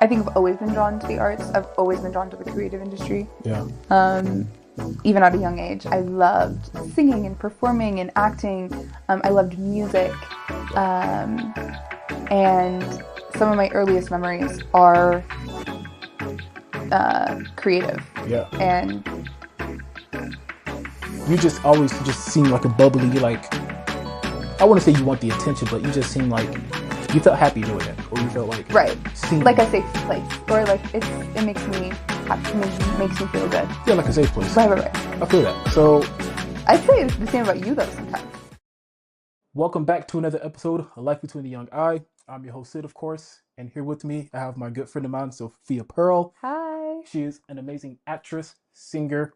I think I've always been drawn to the arts. I've always been drawn to the creative industry. Yeah. Even at a young age, I loved singing and performing and acting. I loved music. And some of my earliest memories are creative. Yeah. And You just always just seem like a bubbly, like, I want to say you want the attention, but you just seem like you felt happy doing it, or you felt like right, seen, like a safe place, or like it makes me happy, makes me feel good. yeah, like a safe place. Right. I feel that. So I'd say it's the same about you though sometimes. welcome back to another episode of Life Between the Young Eye. I'm your host Syd, of course, and here with me I have my good friend of mine, Sophia Pearle. Hi. She is an amazing actress, singer,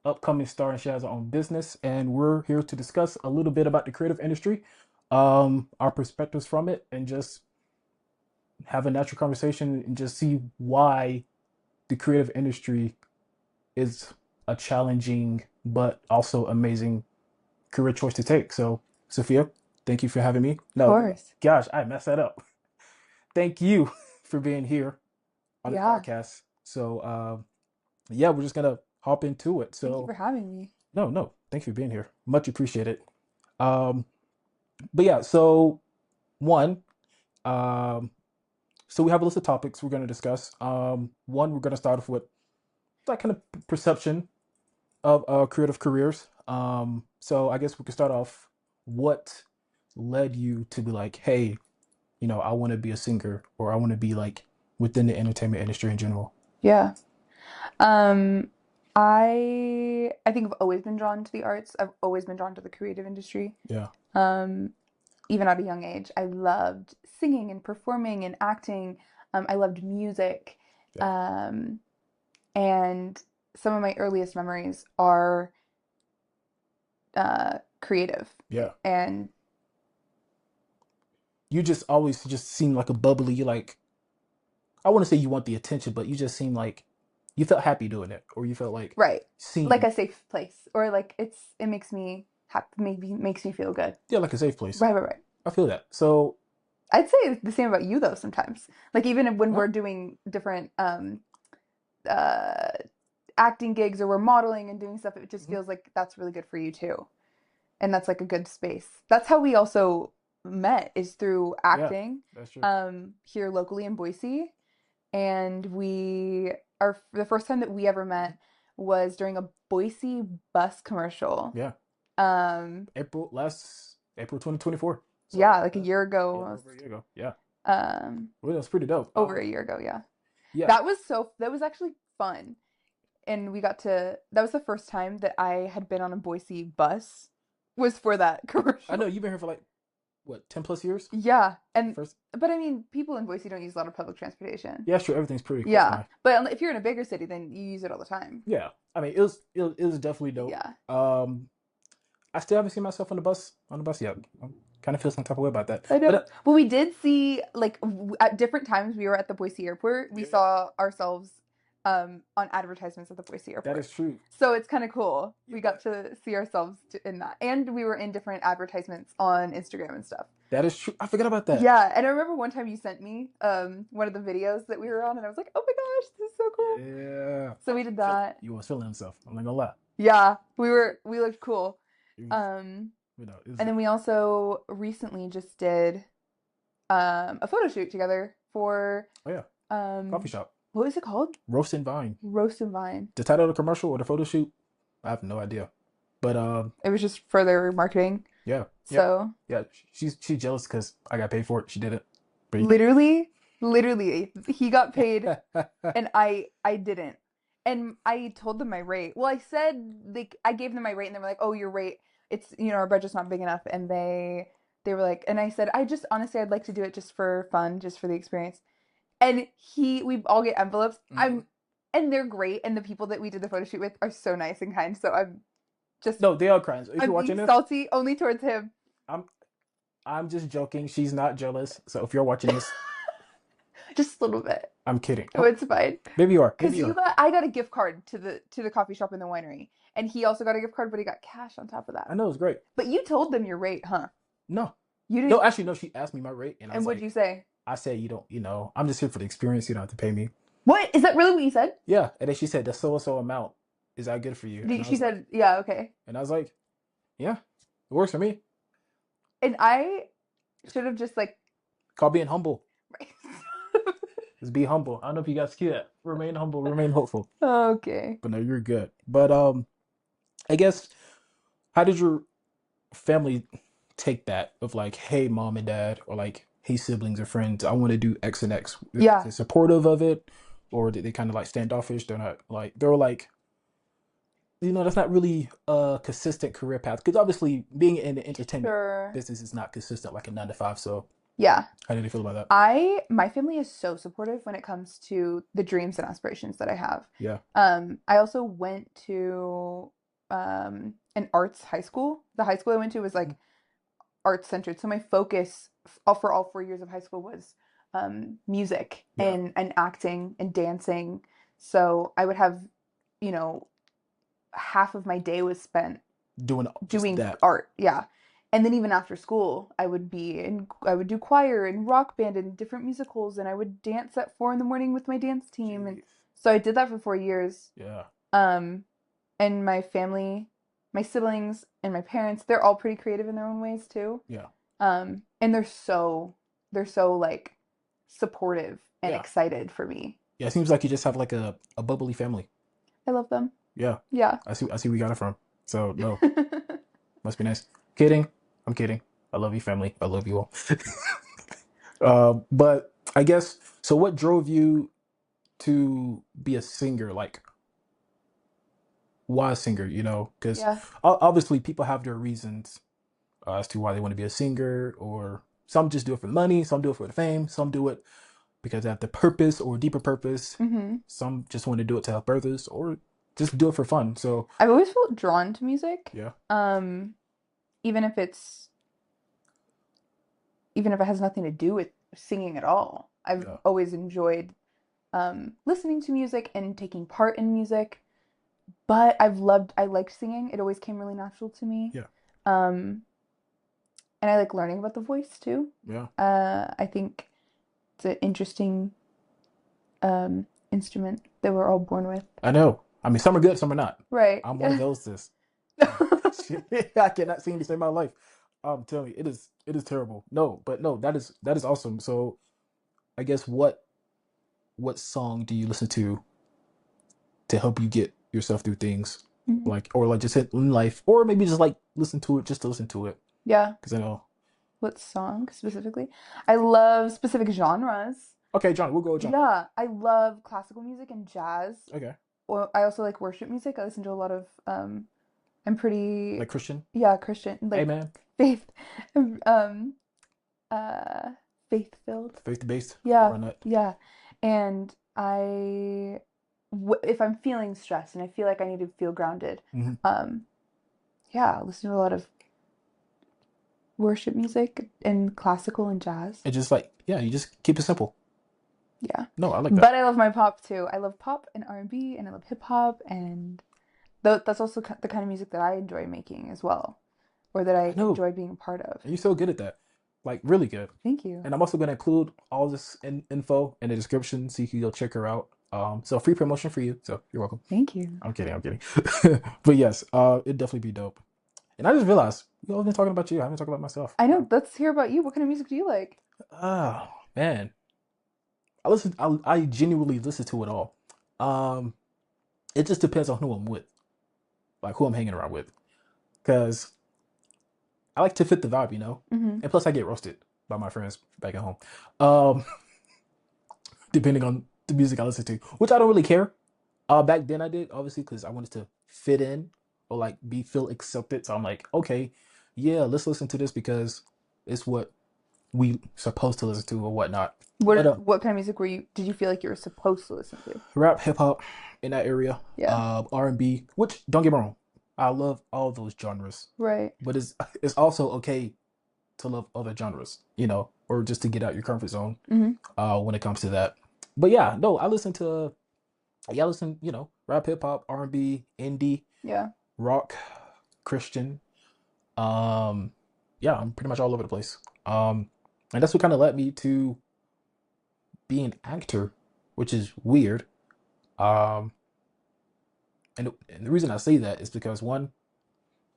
upcoming star, and she has her own business. And we're here to discuss a little bit about the creative industry, our perspectives from it, and just have a natural conversation and just see why the creative industry is a challenging but also amazing career choice to take. So, Sophia, thank you for having me. Of course. Gosh, I messed that up. Thank you for being here on the Yeah. podcast. So, yeah, we're just gonna hop into it. Thank you So, for having me. no, thank you for being here. Much appreciated. Um, but yeah, so one, um, so we have a list of topics we're gonna discuss. One, we're gonna start off with that kind of perception of creative careers. So I guess we could start off. What led you to be like, hey, I want to be a singer, or I want to be like within the entertainment industry in general? Yeah. Um, I think I've always been drawn to the arts. I've always been drawn to the creative industry. Yeah, Um, Even at a young age, I loved singing and performing and acting. I loved music. yeah, Um, and some of my earliest memories are creative. yeah. And You just always just seem like a bubbly, like, I want to say you want the attention, but you just seem like you felt happy doing it, or you felt like right, like seen. a safe place, or like it makes me happy, maybe makes me feel good. Yeah, like a safe place. Right. I feel that. So, I'd say it's the same about you though sometimes. Like even when huh? we're doing different uh acting gigs or we're modeling and doing stuff, it just Mhm. feels like that's really good for you too. And that's like a good space. That's how we also met is through Yeah, acting that's true. here locally in Boise. And the first time that we ever Mhm. met was during a Boise bus commercial. Yeah, Um last April 2024. So yeah, like a year ago yeah, almost. over a year ago. Yeah, Um well, that's pretty dope. Over a year ago, yeah. Yeah, That was actually fun. And that was the first time that I had been on a Boise bus was for that I know commercial. you've been here for like what, 10 plus years? Yeah, and First, but I mean, people in Boise don't use a lot of public transportation. yeah, sure, everything's pretty close Yeah, by. but if you're in a bigger city, then you use it all the time. Yeah, I mean, it was definitely dope. Yeah. I still haven't seen myself on the bus yet. I kind of feel some type of way about that. I But know. Well, we did see like at different times we were at the Boise airport. We yeah, yeah, saw ourselves on advertisements at the Boise that airport. is true. So it's kind of cool. Yeah, We got to see ourselves in that. And we were in different advertisements on Instagram and stuff. that is true. I forgot about that. Yeah, and I remember one time you sent me one of the videos that we were on and I was like, "Oh my gosh, this is so cool." Yeah. So we did that. You was feeling himself. I'm not gonna lie. Yeah, we looked cool. It was, Um it was, and then we also recently just did a photo shoot together for oh yeah, coffee um shop. what was it called? Roast and Vine. Roast and Vine. The title of the commercial or the photo shoot, I have no idea. But It was just for their marketing. yeah, yep, So yeah. She's jealous because I got paid for it. She did it. But literally, he got paid and I didn't. And I told them my rate. Well, I said like I gave them my rate and they were like, "Oh, your rate, it's our budget's not big enough." And they were like, and I said, "I just honestly I'd like to do it just for fun, just for the experience." And we all get envelopes. Mhm. And they're great and the people that we did the photo shoot with are so nice and kind. So just No, they are crying. If you're I'm watching being this, salty only towards him. I'm I'm just joking. She's not jealous. So if you're watching this, Just a little bit. I'm kidding. Oh, it's fine. Maybe you are. Maybe Cause you are. I got a gift card to the coffee shop in the winery, and he also got a gift card, but he got cash on top of that. I know it's great. But you told them your rate, huh? No, You no, didn't. actually, no. She asked me my rate, and I And was what'd like, you say? I said, I'm just here for the experience. You don't have to pay me. What? Is that really what you said? Yeah. And then she said, the so and so amount. Is that good for you? And I She was like, said, yeah, okay. yeah, it works for me. And I should have just like, Call being humble. right. Just be humble. I don't know if you guys see that. Remain humble, remain hopeful. Okay. But no, you're good. But I guess how did your family take that of like, hey, mom and dad, or like, hey, siblings or friends, I want to do X and X. Is Yeah, they supportive of it, or did they kind of like standoffish? They're not like they're like, that's not really a consistent career path because obviously being in the entertainment sure. business is not consistent like a 9 to 5. So Yeah. how did they feel about that? My family is so supportive when it comes to the dreams and aspirations that I have. Yeah, I also went to an arts high school. The high school I went to was like arts centered. So my focus for all 4 years of high school was music yeah, and acting and dancing. So I would have, you know, half of my day was spent doing just doing that. art. Yeah. And then even after school, I would do choir and rock band and different musicals and I would dance at 4 in the morning with my dance team. And Jeez. so I did that for 4 years. Yeah, Um, and my family, my siblings and my parents, they're all pretty creative in their own ways too. yeah, And they're so like supportive and yeah, excited for me. yeah. It seems like you just have like a bubbly family. I love them. Yeah, Yeah. I see where you got it from. So no, must be nice. Kidding. I'm kidding. I love you, family. I love you all. But I guess so. What drove you to be a singer? Like, why a singer? Because Yeah. obviously people have their reasons as to why they want to be a singer, or some just do it for the money, some do it for the fame, some do it because they have the purpose or deeper purpose. Hmm. Some just want to do it to help others, or just do it for fun. So I've always felt drawn to music. yeah, Even if it's even if it has nothing to do with singing at all. I've yeah, always enjoyed listening to music and taking part in music. But I liked singing. It always came really natural to me. yeah, Um, and I like learning about the voice too. yeah. I think it's an interesting instrument that we're all born with. I know. I mean, some are good, some are not. Right. I'm one of those. This I cannot sing to save my life. I'm telling you, it is terrible. No, but no, that is awesome. So I guess what song do you listen to help you get yourself through things, Mhm. like or like just in life, or maybe just like listen to it just to listen to it? Yeah. Because I know. What song specifically? I love specific genres. Okay, John, we'll go with John. Yeah, I love classical music and jazz. Okay, Well, I also like worship music. I listen to a lot of I'm pretty like Christian. yeah, Christian, like Amen. faith um uh faith filled. Faith based. Yeah, Run that. yeah. And if I'm feeling stressed and I feel like I need to feel grounded, Hmm. um yeah, I listen to a lot of worship music and classical and jazz. It just like yeah, you just keep it simple. Yeah. No, I like that. But I love my pop too. I love pop and R&B and I love hip hop and that's also the kind of music that I enjoy making as well, or that I I know. enjoy being a part of. And you're so good at that. Like really good. Thank you. And I'm also going to include all this info in the description so you can go check her out. So free promotion for you. So you're welcome. Thank you. I'm kidding. I'm kidding. But yes, it'd definitely be dope. And I just realized we all been talking about you. I haven't talked about myself. I know. Let's hear about you. What kind of music do you like? Oh man, I genuinely listen to it all. Um, it just depends on who I'm with, like who I'm hanging around with, because I like to fit the vibe. Hmm. And plus I get roasted by my friends back at home. Um, depending on the music I listen to, which I don't really care. Back then I did, obviously, because I wanted to fit in or like feel accepted. So I'm like, okay, yeah, let's listen to this because it's what we supposed to listen to or whatnot. But What kind of music did you feel like you were supposed to listen to? rap, hip hop in that area, Yeah. R&B, which don't get me wrong, I love all those genres, Right. but it's also okay to love other genres, or just to get out your comfort zone. Hmm. When it comes to that. But yeah, no, I listen, rap, hip hop, R&B, indie, Yeah. rock, Christian. Um, yeah, I'm pretty much all over the place. And that's what kind of led me to be an actor, which is weird. Um, and the reason I say that is because one,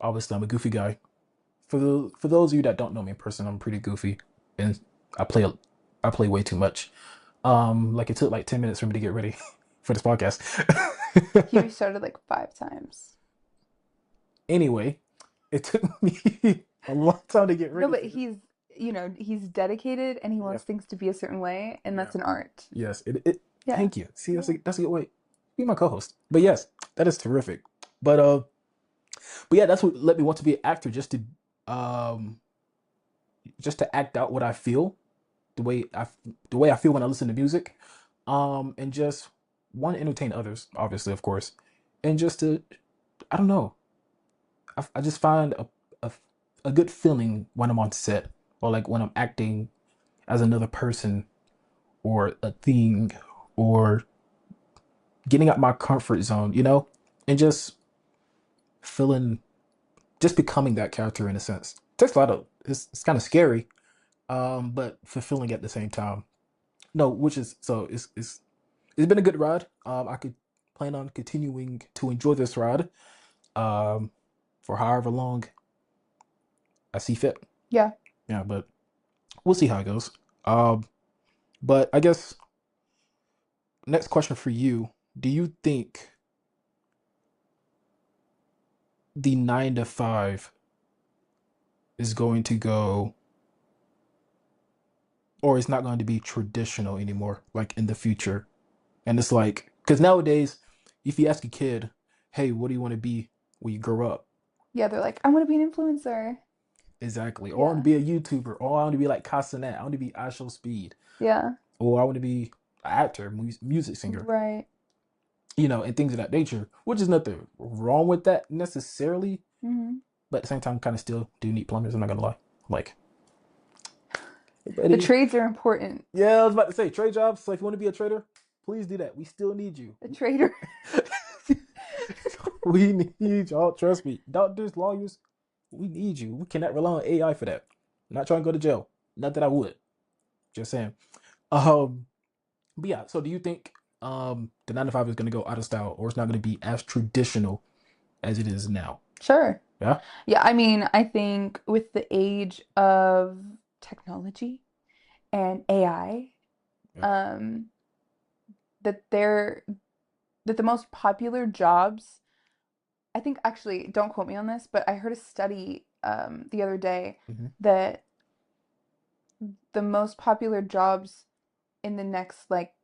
obviously I'm a goofy guy. For those of you that don't know me in person, I'm pretty goofy, and I play I play way too much. Like it took like 10 minutes for me to get ready for this podcast. He restarted like 5 times. Anyway, it took me a long time to get No, ready but for this. he's dedicated and he Yeah, wants things to be a certain way, and yeah, that's an art. yes. It. Yeah. Thank you. See, Yeah. that's a good way. Be my co-host. But yes, that is terrific. But but yeah, that's what let me want to be an actor, um just to act out what I feel, the way I the way I feel when I listen to music, and just want to entertain others, obviously, of course, and just to I don't know, I just find a a good feeling when I'm on set or like when I'm acting as another person or a thing or getting out my comfort zone, and just feeling just becoming that character in a sense. It takes a lot of it's kind of scary, but fulfilling at the same time. No, which is so it's been a good ride. I could plan on continuing to enjoy this ride, um, for however long I see fit. Yeah. Yeah, but we'll see how it goes. Um, but I guess next question for you: do you think the 9 to 5 is going to go, or it's not going to be traditional anymore, like in the future? And it's like, because nowadays, if you ask a kid, "Hey, what do you want to be when you grow up?" Yeah, they're like, I want to be an influencer. Exactly. Or I want to Yeah. be a YouTuber. Or I want to be like Casanet. I want to be I Show Speed. Yeah. Or I want to be an actor, music singer. Right. And things of that nature. Which is nothing wrong with that necessarily. Hmm. But at the same time, kind of still do need plumbers. I'm not gonna lie. Like, hey, The buddy. trades are important. Yeah, I was about to say trade jobs. So if you want to be a trader, please do that. We still need you. The trader. We need y'all. Trust me. Doctors, lawyers, we need you. We cannot rely on AI for that. I'm not trying to go to jail. Not that I would. Just saying. Um, but yeah, so do you think the 9 to 5 is gonna go out of style or it's not gonna be as traditional as it is now? Sure. Yeah? Yeah, I mean, I think with the age of technology and AI, Yeah. um, that they're that the most popular jobs, I think actually, don't quote me on this, but I heard a study the other day Hmm. that the most popular jobs in the next like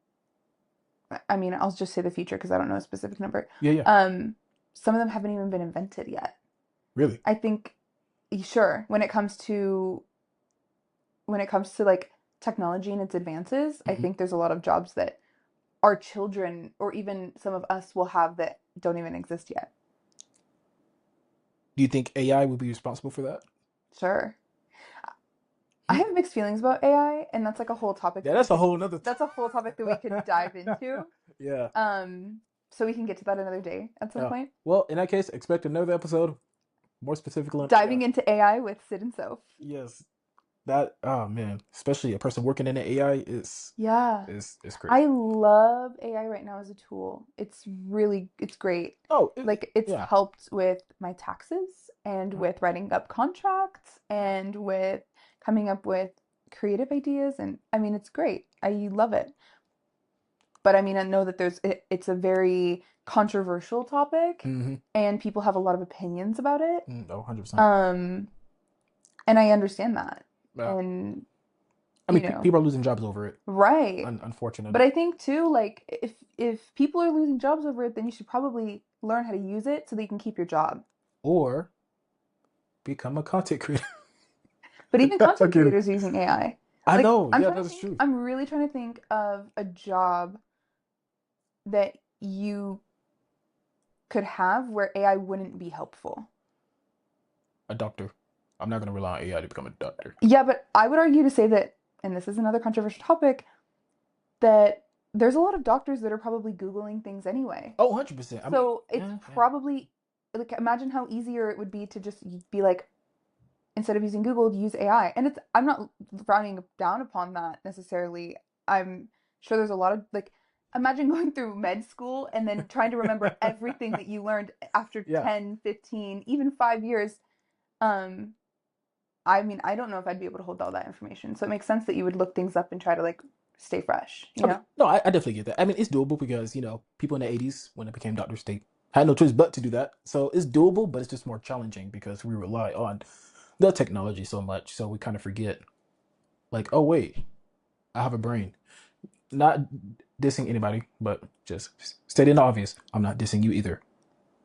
I mean, I'll just say the future because I don't know a specific number. Yeah, yeah. Um, some of them haven't even been invented yet. Really? I think sure, when it comes to like technology and its advances, I Hmm. think there's a lot of jobs that our children or even some of us will have that don't even exist yet. Do you think AI will be responsible for that? Sure. I Hmm. have mixed feelings about AI, and that's like a whole topic Yeah, that we that's a could whole nother that's a whole topic that we could dive into. Yeah. Um, so we can get to that another day at some Yeah. point. Well, in that case, expect another episode more specifically on AI. Diving into AI with Syd and Soph. Yes. That oh man, especially a person working in the AI Yeah. is crazy. I love AI right now as a tool. It's great. Oh, Like it's yeah. helped with my taxes and Uh-huh. with writing up contracts Yeah. and with coming up with creative ideas and I mean it's great. I love it. But I mean I know that it's a very controversial topic Mm-hmm. and people have a lot of opinions about it. Oh, 100%. Um and I understand that. Yeah. And I mean, people are losing jobs over it, right. But unfortunately. I think too, like if people are losing jobs over it, then you should probably learn how to use it so that you can keep your job. Or become a content creator. But even I'm content kidding. creators are using AI. I Like know. I'm Yeah, trying that to is think, true. I'm really trying to think of a job that you could have where AI wouldn't be helpful. A doctor. I'm not gonna rely on AI to become a doctor. Yeah, but I would argue to say that, and this is another controversial topic, that there's a lot of doctors that are probably Googling things anyway. Oh, 100%. I mean, So it's yeah, yeah. probably like imagine how easier it would be to just be like instead of using Google, use AI. And I'm not frowning down upon that necessarily. I'm sure there's a lot of like imagine going through med school and then trying to remember everything that you learned after Yeah. 10, 15, even 5 years. Um, I mean, I don't know if I'd be able to hold all that information. So it makes sense that you would look things up and try to like stay fresh, you I mean, know? no, I definitely get that. I mean, it's doable because people in the '80s when they became doctors, they had no choice but to do that. So it's doable, but it's just more challenging because we rely on the technology so much, so we kind of forget. Like, oh wait, I have a brain. Not dissing anybody, but just stating the obvious. I'm not dissing you either.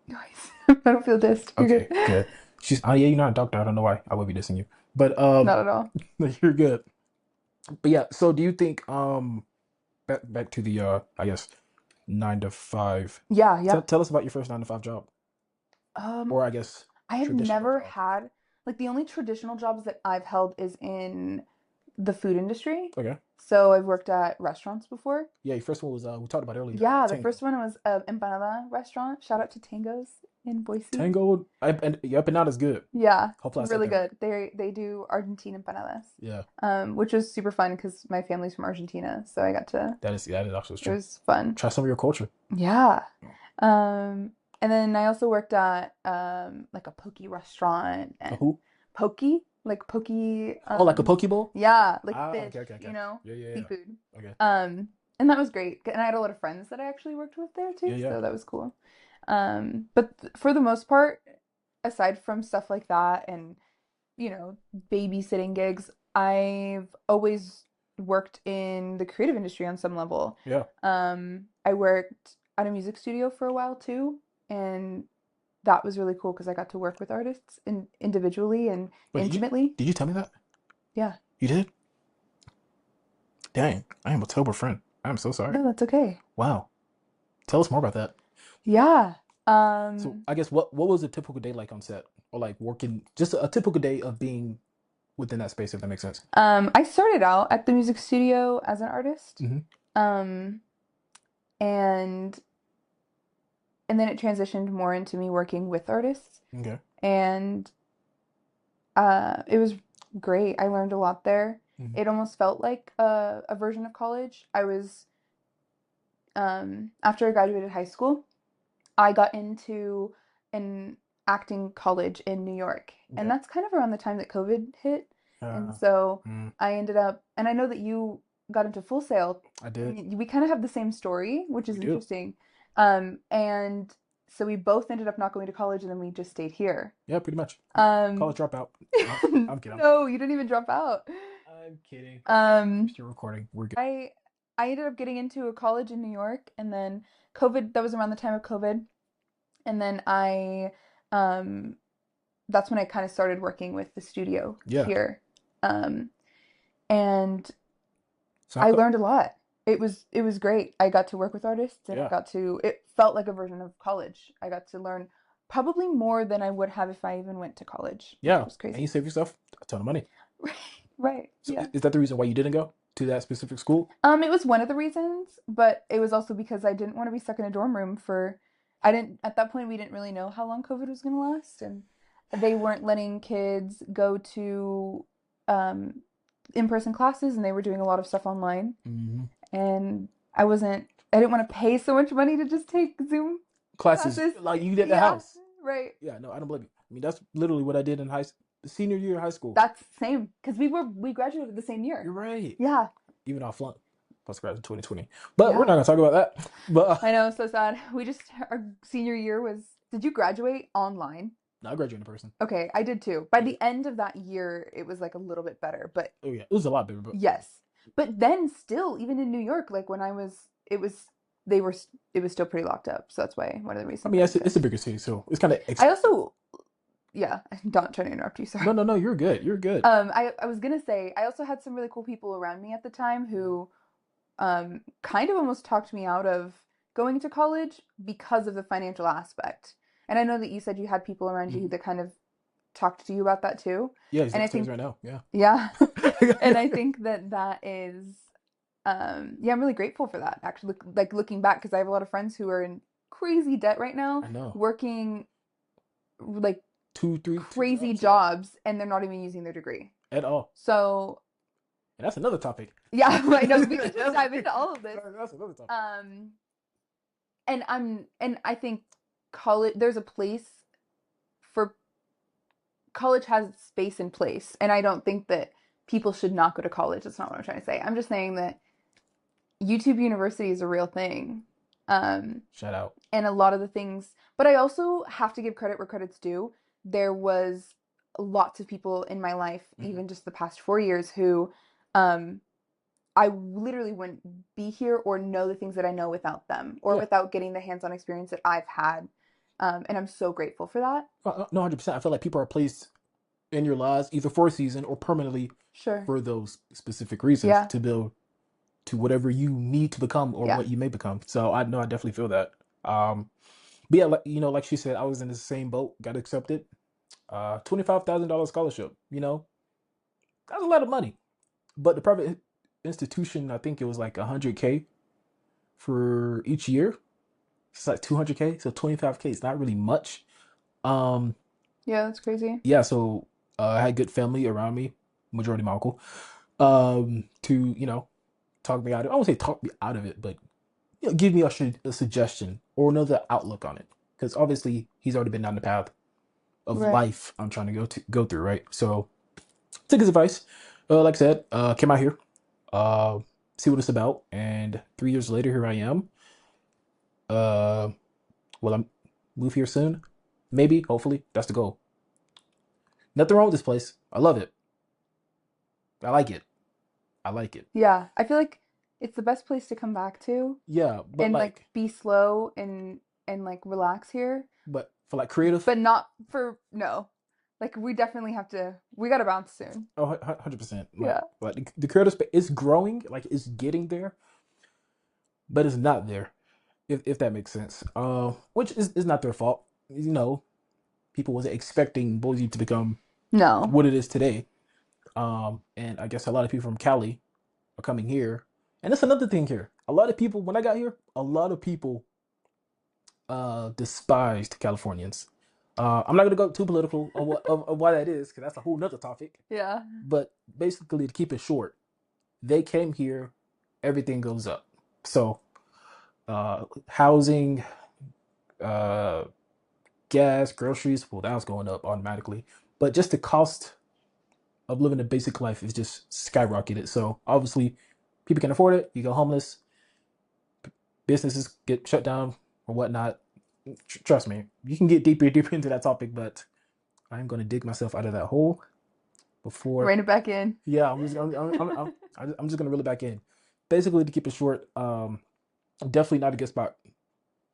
Nice. I don't feel dissed. You're Okay, good. good. She's, oh yeah, you're not a doctor. I don't know why I would be dissing you, but Not at all. you're good. But yeah, so do you think back to the I guess 9 to 5. Yeah, Tell, yep. tell us about your first 9 to 5 job, Um, or I guess I have traditional never job. had like the only traditional jobs that I've held is in the food industry. Okay. So I've worked at restaurants before. Yeah, your first one was we talked about earlier. Yeah, the Tango. first one was a empanada restaurant. Shout out to Tango's in Boise. Tango. And yeah, up and out is good. Yeah, Hopefully I said really that right. good. They do Argentine empanadas, Yeah, which was super fun because my family's from Argentina, so I got to. that is actually It true. was fun. Try some of your culture. Yeah. Um, and then I also worked at like a poke restaurant A and who? poke, like poke, Oh, like a poke bowl? yeah, like Ah, fish, okay, okay, you okay. know, Yeah, yeah, seafood. yeah. Okay. And that was great. And I had a lot of friends that I actually worked with there Yeah, too, yeah. so that was cool. But for the most part, aside from stuff like that and, you know, babysitting gigs, I've always worked in the creative industry on some level. Yeah. I worked at a music studio for a while too, and that was really cool because I got to work with artists individually and Wait, intimately. did you tell me that? Yeah. You did? Dang, I am a terrible friend. I'm so sorry. No, that's okay. Wow. Tell us more about that. Yeah. So Um, I guess what was a typical day like on set? Or like working just a typical day of being within that space, if that makes sense. I started out at the music studio as an artist. Mm-hmm. Um, and and then it transitioned more into me working with artists. Okay. And it was great. I learned a lot there. Mm-hmm. It almost felt like a version of college. I was after I graduated high school, I got into an acting college in New York. And Okay. that's kind of around the time that COVID hit. And Uh, so mm, I ended up, and I know that you got into Full Sail. I did. We kind of have the same story, which is We do. interesting. And so we both ended up not going to college and then we just stayed here. Yeah, pretty much. Um, College dropout. No, I'm kidding. no, you didn't even drop out. I'm kidding. We're Um, still recording. We're good. I I ended up getting into a college in New York and then COVID, that was around the time of COVID. And then um, that's when I kind of started working with the studio Yeah. here. Um, and So how I come? learned a lot. It was great. I got to work with artists and Yeah. it felt like a version of college. I got to learn probably more than I would have if I even went to college, which Yeah. was And you crazy. save yourself a ton of money. Right. So Yeah. is that the reason why you didn't go to that specific school? It was one of the reasons, but it was also because I didn't want to be stuck in a dorm room for I didn't at that point we didn't really know how long COVID was going to last and they weren't letting kids go to um in-person classes and they were doing a lot of stuff online Mm-hmm. and I didn't want to pay so much money to just take Zoom Classes classes. like you did at the Yeah, house. right. Yeah, no, I don't blame you. I mean, that's literally what I did in senior year of high school. That's same because we graduated the same year. You're right. Yeah. Even I flunked. Plus grad in 2020. But we're Yeah. not gonna talk about that. But I know, so sad. Our senior year was did you graduate online? no, I graduated in person. Okay, I did too. By Yeah. the end of that year, it was like a little bit better, but Oh yeah, it was a lot bigger. But yes. But then still, even in New York, like when they were, it was still pretty locked up. So that's why one of the I reasons mean, I it's didn't a, go. it's a bigger city, so it's kind of. I also, yeah, I'm not trying to interrupt you, No, sorry. no, no. You're good. You're good. I was gonna say, I also had some really cool people around me at the time who, kind of almost talked me out of going to college because of the financial aspect. And I know that you said you had people around you Mhm. that kind of talked to you about that too. Yeah, he's And I upstairs think right now. Yeah. yeah. And I think that that is yeah, I'm really grateful for that actually like looking back because I have a lot of friends who are in crazy debt right now, I know. working like Two crazy jobs. Yeah. jobs and they're not even using their degree. At all. So, And that's another topic. Yeah, I know we can just That's, dive into all of this. that's another topic. Um, and I think college there's a place for college has space and place, and I don't think that people should not go to college. That's not what I'm trying to say. I'm just saying that YouTube University is a real thing. Um, Shout out. and a lot of the things, but I also have to give credit where credit's due. There was lots of people in my life, Hmm. even just the past 4 years, who um, I literally wouldn't be here or know the things that I know without them or Yeah. without getting the hands-on experience that I've had. And I'm so grateful for that. No, 100%. I feel like people are placed in your lives either for a season or permanently Sure. for those specific reasons Yeah. to build to whatever you need to become or Yeah. what you may become. So I know I definitely feel that. But yeah, like, like she said, I was in the same boat, got accepted. $25,000 scholarship. That's a lot of money. But the private institution, I think it was like 100K for each year. It's like 200K, so 25K is not really much. Um, Yeah, that's crazy. yeah, so I had good family around me, majority my uncle, to talk me out of. I won't say talk me out of it, but give me a suggestion or another outlook on it. Because obviously he's already been down the path of Right. life I'm trying to go through, right? So took his advice. Like I said, came out here, uh, see what it's about, and 3 years later, here I am. Uh, well, I'm move here soon, maybe, hopefully, that's the goal. Nothing wrong with this place. I love it. I like it. I like it. Yeah, I feel like it's the best place to come back to Yeah, but and like like, be slow and like relax here, but for like creative, but not for no. Like we definitely have to we got to bounce soon. oh, 100%. Yeah. Like the creative space is growing, like it's getting there, but it's not there. If that makes sense. Which is not their fault. People wasn't expecting Boise to become No. what it is today. And I guess a lot of people from Cali are coming here. And that's another thing here. A lot of people, when I got here, a lot of people despised Californians. I'm not gonna go too political of why that is, because that's a whole nother topic. Yeah. But basically, to keep it short, they came here, everything goes up. So housing, uh, gas, groceries, well, that was going up automatically. But just the cost of living a basic life is just skyrocketed. So obviously, people can afford it. You go homeless, businesses get shut down or whatnot. Trust me, you can get deeper into that topic, but I'm going to dig myself out of that hole before. Rein it back in. Yeah, I'm just going to reel it back in. Basically, to keep it short, definitely not a good spot,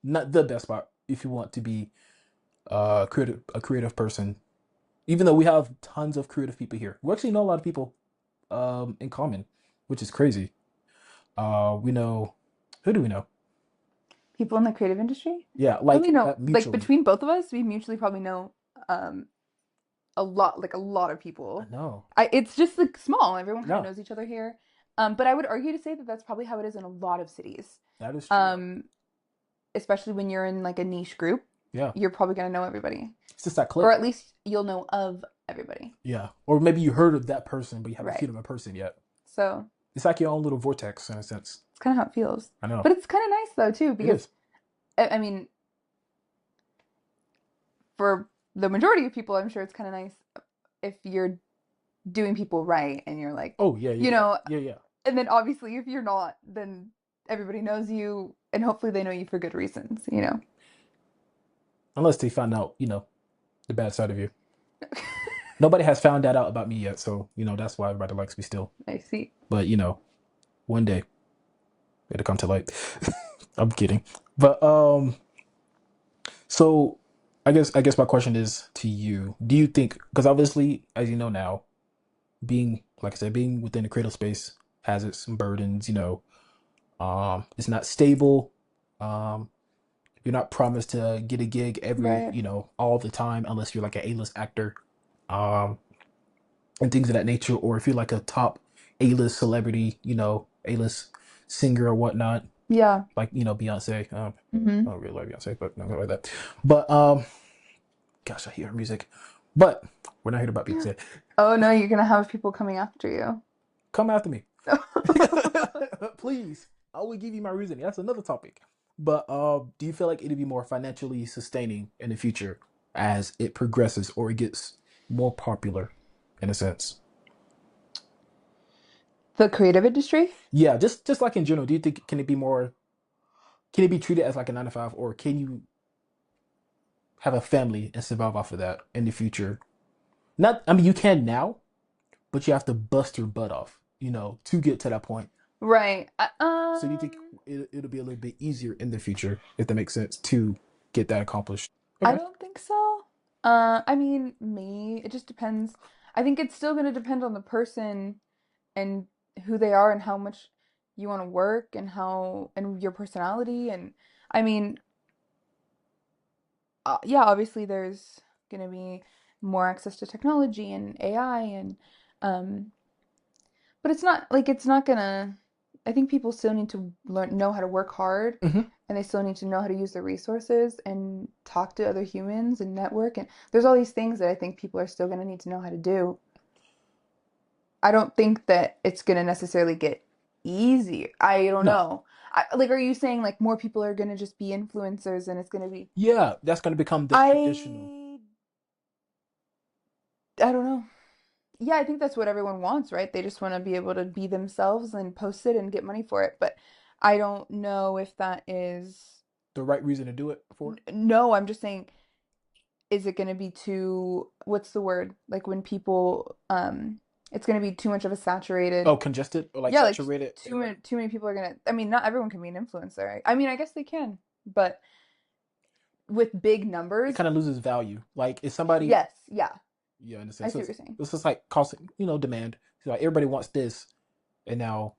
not the best spot if you want to be a creative person. Even though we have tons of creative people here, we actually know a lot of people in common, which is crazy. We know who do we know? People in the creative industry? Yeah, Probably like know like mutually. between both of us, we mutually probably know um a lot of I people. know. It's just like small. Everyone kind of No, knows each other here. But I would argue to say that that's probably how it is in a lot of cities. that is true. Um, especially when you're in like a niche group, Yeah, you're probably gonna know everybody, it's just that or click. at least you'll know of everybody. Yeah, or maybe you heard of that person, but you haven't Right. seen them in person yet. So It's like your own little vortex in a sense. it's kind of how it feels. I know But it's kind of nice though too, it because is. I mean, for the majority of people, I'm sure it's kind of nice if you're doing people right and you're like, Oh yeah, yeah, you yeah, know, yeah, yeah. and then obviously if you're not, then everybody knows you and hopefully they know you for good reasons, you know. Unless they find out, the bad side of you. Nobody has found that out about me yet, so that's why everybody likes me still. I see. But one day it'll come to light. I'm kidding. But so I guess my question is to you. Do you think, because obviously, as you know now, being like I said, being within the creative space has its burdens, it's not stable. Um, you're not promised to get a gig every, Right. all the time unless you're like an A-list actor, um, and things of that nature, or if you're like a top A-list celebrity, A-list singer or whatnot, Yeah. like Beyonce. I Hmm. don't really like Beyonce, but not like that. But gosh, I hear her music. But we're not here about Beyonce. Oh no, you're gonna have people coming after you. Come after me. Please, I will give you my reasoning. That's another topic. But do you feel like it'd be more financially sustaining in the future as it progresses or it gets more popular, in a sense? The creative industry? Yeah, just like in general. Do you think can it be more? Can it be treated as like a 9 to 5, or can you have a family and survive off of that in the future? Not, I mean, you can now, but you have to bust your butt off, to get to that point. Right. So do you think it'll be a little bit easier in the future, if that makes sense, to get that accomplished? I Okay. don't think so. I mean, me, it just depends. I think it's still going to depend on the person and who they are and how much you want to work and how and your personality and I mean, yeah, obviously there's going to be more access to technology and AI and um but it's not gonna I think people still need to know how to work hard Hmm. and they still need to know how to use their resources and talk to other humans and network and there's all these things that I think people are still gonna need to know how to do. I don't think that it's gonna necessarily get easy. I don't No. know. Like, are you saying like more people are gonna just be influencers and it's gonna be? Yeah, that's going to become the traditional. I I don't know. Yeah, I think that's what everyone wants, right? They just want to be able to be themselves and post it and get money for it. But I don't know if that is. The right reason to do it for. No, I'm just saying, is it going to be too, what's the word? Like when people, it's going to be too much of a saturated. Oh, congested or like Yeah, like saturated. too many people are going to, I mean, not everyone can be an influencer, right? I mean, I guess they can, but with big It numbers, kind of loses value. Like, is somebody, yes, yeah, yeah, in a I sense, see so what you're saying. it's just like costing, demand. So like everybody wants this, and now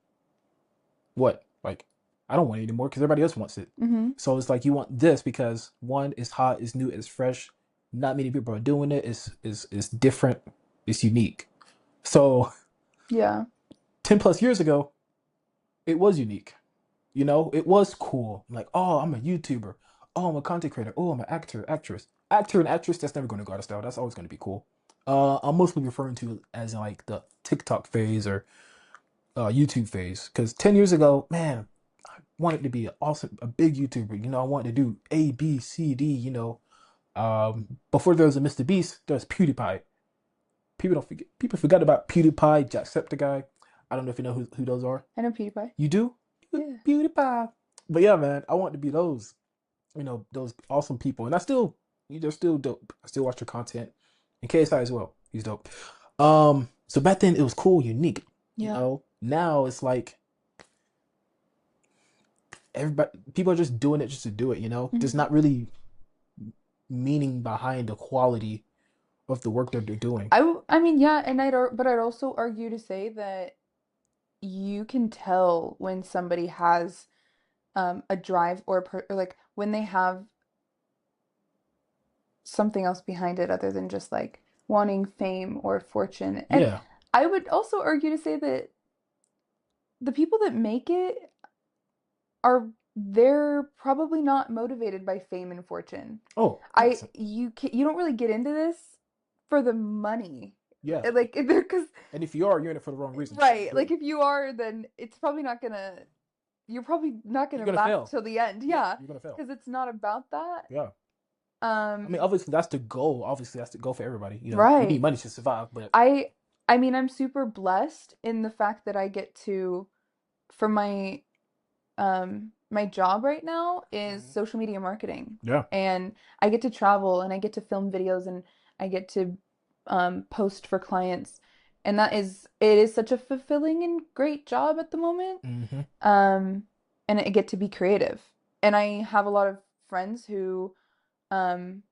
what? Like, I don't want it anymore because everybody else wants it. Mm-hmm. So it's like you want this because one, it's hot, it's new, it's fresh. Not many people are doing it. It's different. It's unique. So Yeah. 10 plus years ago, it was unique. It was cool. Like, oh, I'm a YouTuber. Oh, I'm a content creator. Oh, I'm an actor, actress. Actor and actress, that's never going to go out of style. That's always going to be cool. I'm mostly referring to as in like the TikTok phase or YouTube phase. Because 10 years ago, man, I wanted to be a big YouTuber. I wanted to do A, B, C, D, Before there was a Mr. Beast, there was PewDiePie. People forgot about PewDiePie, Jacksepticeye. I don't know if you know who those are. I know PewDiePie. You do? Yeah. PewDiePie. But yeah, man, I want to be those awesome people. And they're still dope. I still watch your content. And KSI as well. He's dope. So back then it was cool, unique. Yeah. Now it's like everybody people are just doing it just to do it. There's Mhm. not really meaning behind the quality of the work that they're doing. I mean, yeah, and but I'd also argue to say that you can tell when somebody has a drive or like when they have something else behind it other than just like wanting fame or fortune. And Yeah. I would also argue to say that the people that make it are they're probably not motivated by fame and fortune. Oh, 100%. You don't really get into this for the money. Yeah. Like they're because And if you are, you're in it for the wrong reason. You shouldn't right, do like it. if you are, then it's probably not gonna you're probably not You're gonna gonna last fail. till the end. Yeah, Yeah, you're gonna fail. because it's not about that. Yeah. I mean, Um, obviously that's the goal. Obviously that's the goal for everybody. You need right. money to survive, but I I mean I'm super blessed in the fact that I get to for my job right now is Mhm. social media marketing. Yeah. And I get to travel and I get to film videos and I get to post for clients. And it is such a fulfilling and great job at the moment. Hmm. Um, and I get to be creative. And I have a lot of friends um,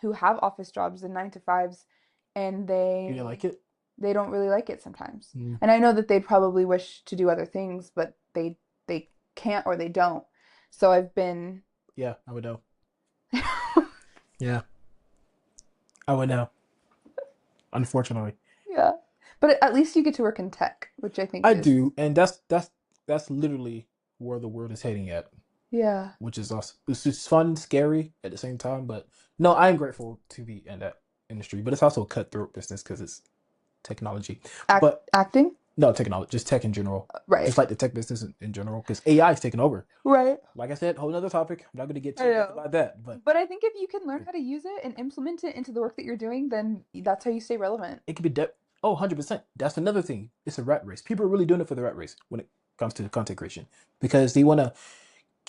who have office jobs and 9 to 5s and You didn't like they it? they don't really like it sometimes. Mm. And I know that they'd probably wish to do other things, but they can't or they don't. So I've been Yeah, I would know. Yeah, I would know. Unfortunately, yeah. But at least you get to work in tech, which I think I is do, and that's literally where the world is heading at, yeah. which is awesome. It's just fun, scary at the same time. But no, I am grateful to be in that industry. But it's also a cutthroat business because it's technology. But Acting? No, technology, just tech in general. Right. Just like the tech business in general, because AI is taking over. Right. Like I said, whole another topic. I'm not going to get I too in depth know. about that, but But I think if you can learn how to use it and implement it into the work that you're doing, then that's how you stay relevant. it could be depth. Oh, 100%. That's another thing. It's a rat race. People are really doing it for the rat race when it comes to content creation because they want to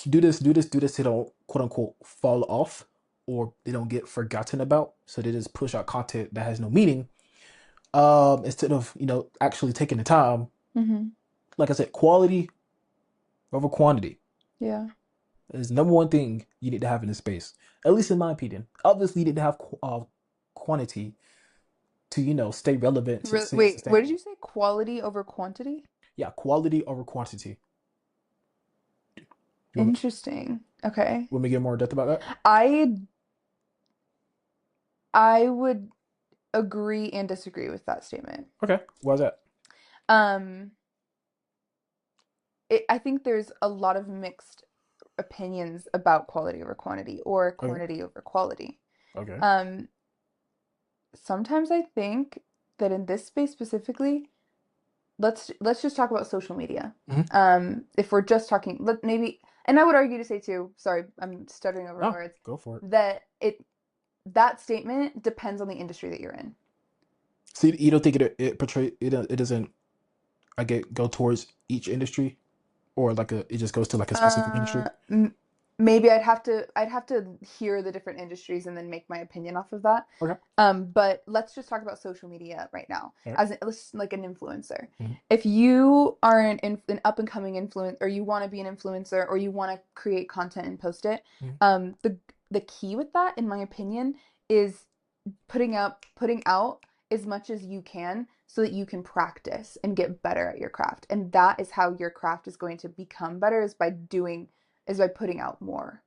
do this, do this, do this. They don't quote unquote fall off or they don't get forgotten about. So they just push out content that has no meaning. Instead of actually taking the time, Hmm. like I said, quality over quantity Yeah. is the number one thing you need to have in this space. At least in my opinion. Obviously, you need to have quantity to stay relevant to stay Wait, what did you sustainable. say? Quality over quantity? Yeah, quality over quantity. You want me, Interesting. Okay. want me to get more in depth about that? I I would agree and disagree with that statement. Okay, why's that? Um, I think there's a lot of mixed opinions about quality over quantity or Okay, quantity over quality. okay, Um, Sometimes I think that in this space specifically, let's just talk about social media. hmm If we're just talking, maybe, and I would argue to say too, sorry, I'm stuttering over no, words, go for it. that that statement depends on the industry that you're in. See, you don't think it portray it doesn't I get go towards each industry or like it just goes to like a specific industry? M Maybe I'd have to hear the different industries and then make my opinion off of that. Okay, But let's just talk about social media right now all right. as like an influencer. Mm-hmm. If you are an up and coming influencer, or you want to be an influencer, or you want to create content and post it, Mm-hmm. the key with that, in my opinion, is putting out as much as you can so that you can practice and get better at your craft. And that is how your craft is going to become better, is by putting out more.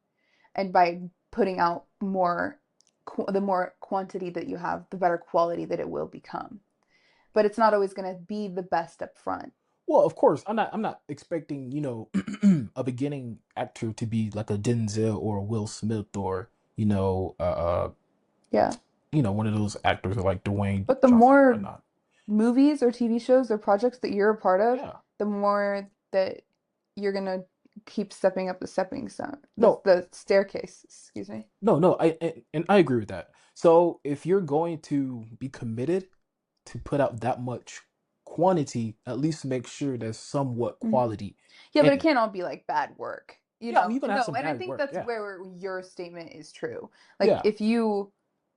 And by putting out more, the more quantity that you have, the better quality that it will become. But it's not always going to be the best up front. Well, of course, I'm not expecting a beginning actor to be like a Denzel or a Will Smith or you know uh uh Yeah. one of those actors like Dwayne But the Johnson or more whatnot. movies or TV shows or projects that you're a part of, Yeah. the more that you're gonna keep stepping up the stepping stone, No, the staircase, excuse me. no. And I agree with that. So if you're going to be committed to put out that much quantity, at least make sure there's somewhat Mhm. quality Yeah, but in it it. can't all be like bad work, Yeah, I mean you're gonna have No, some and I bad think work. that's Yeah, where your statement is true. Like yeah, if you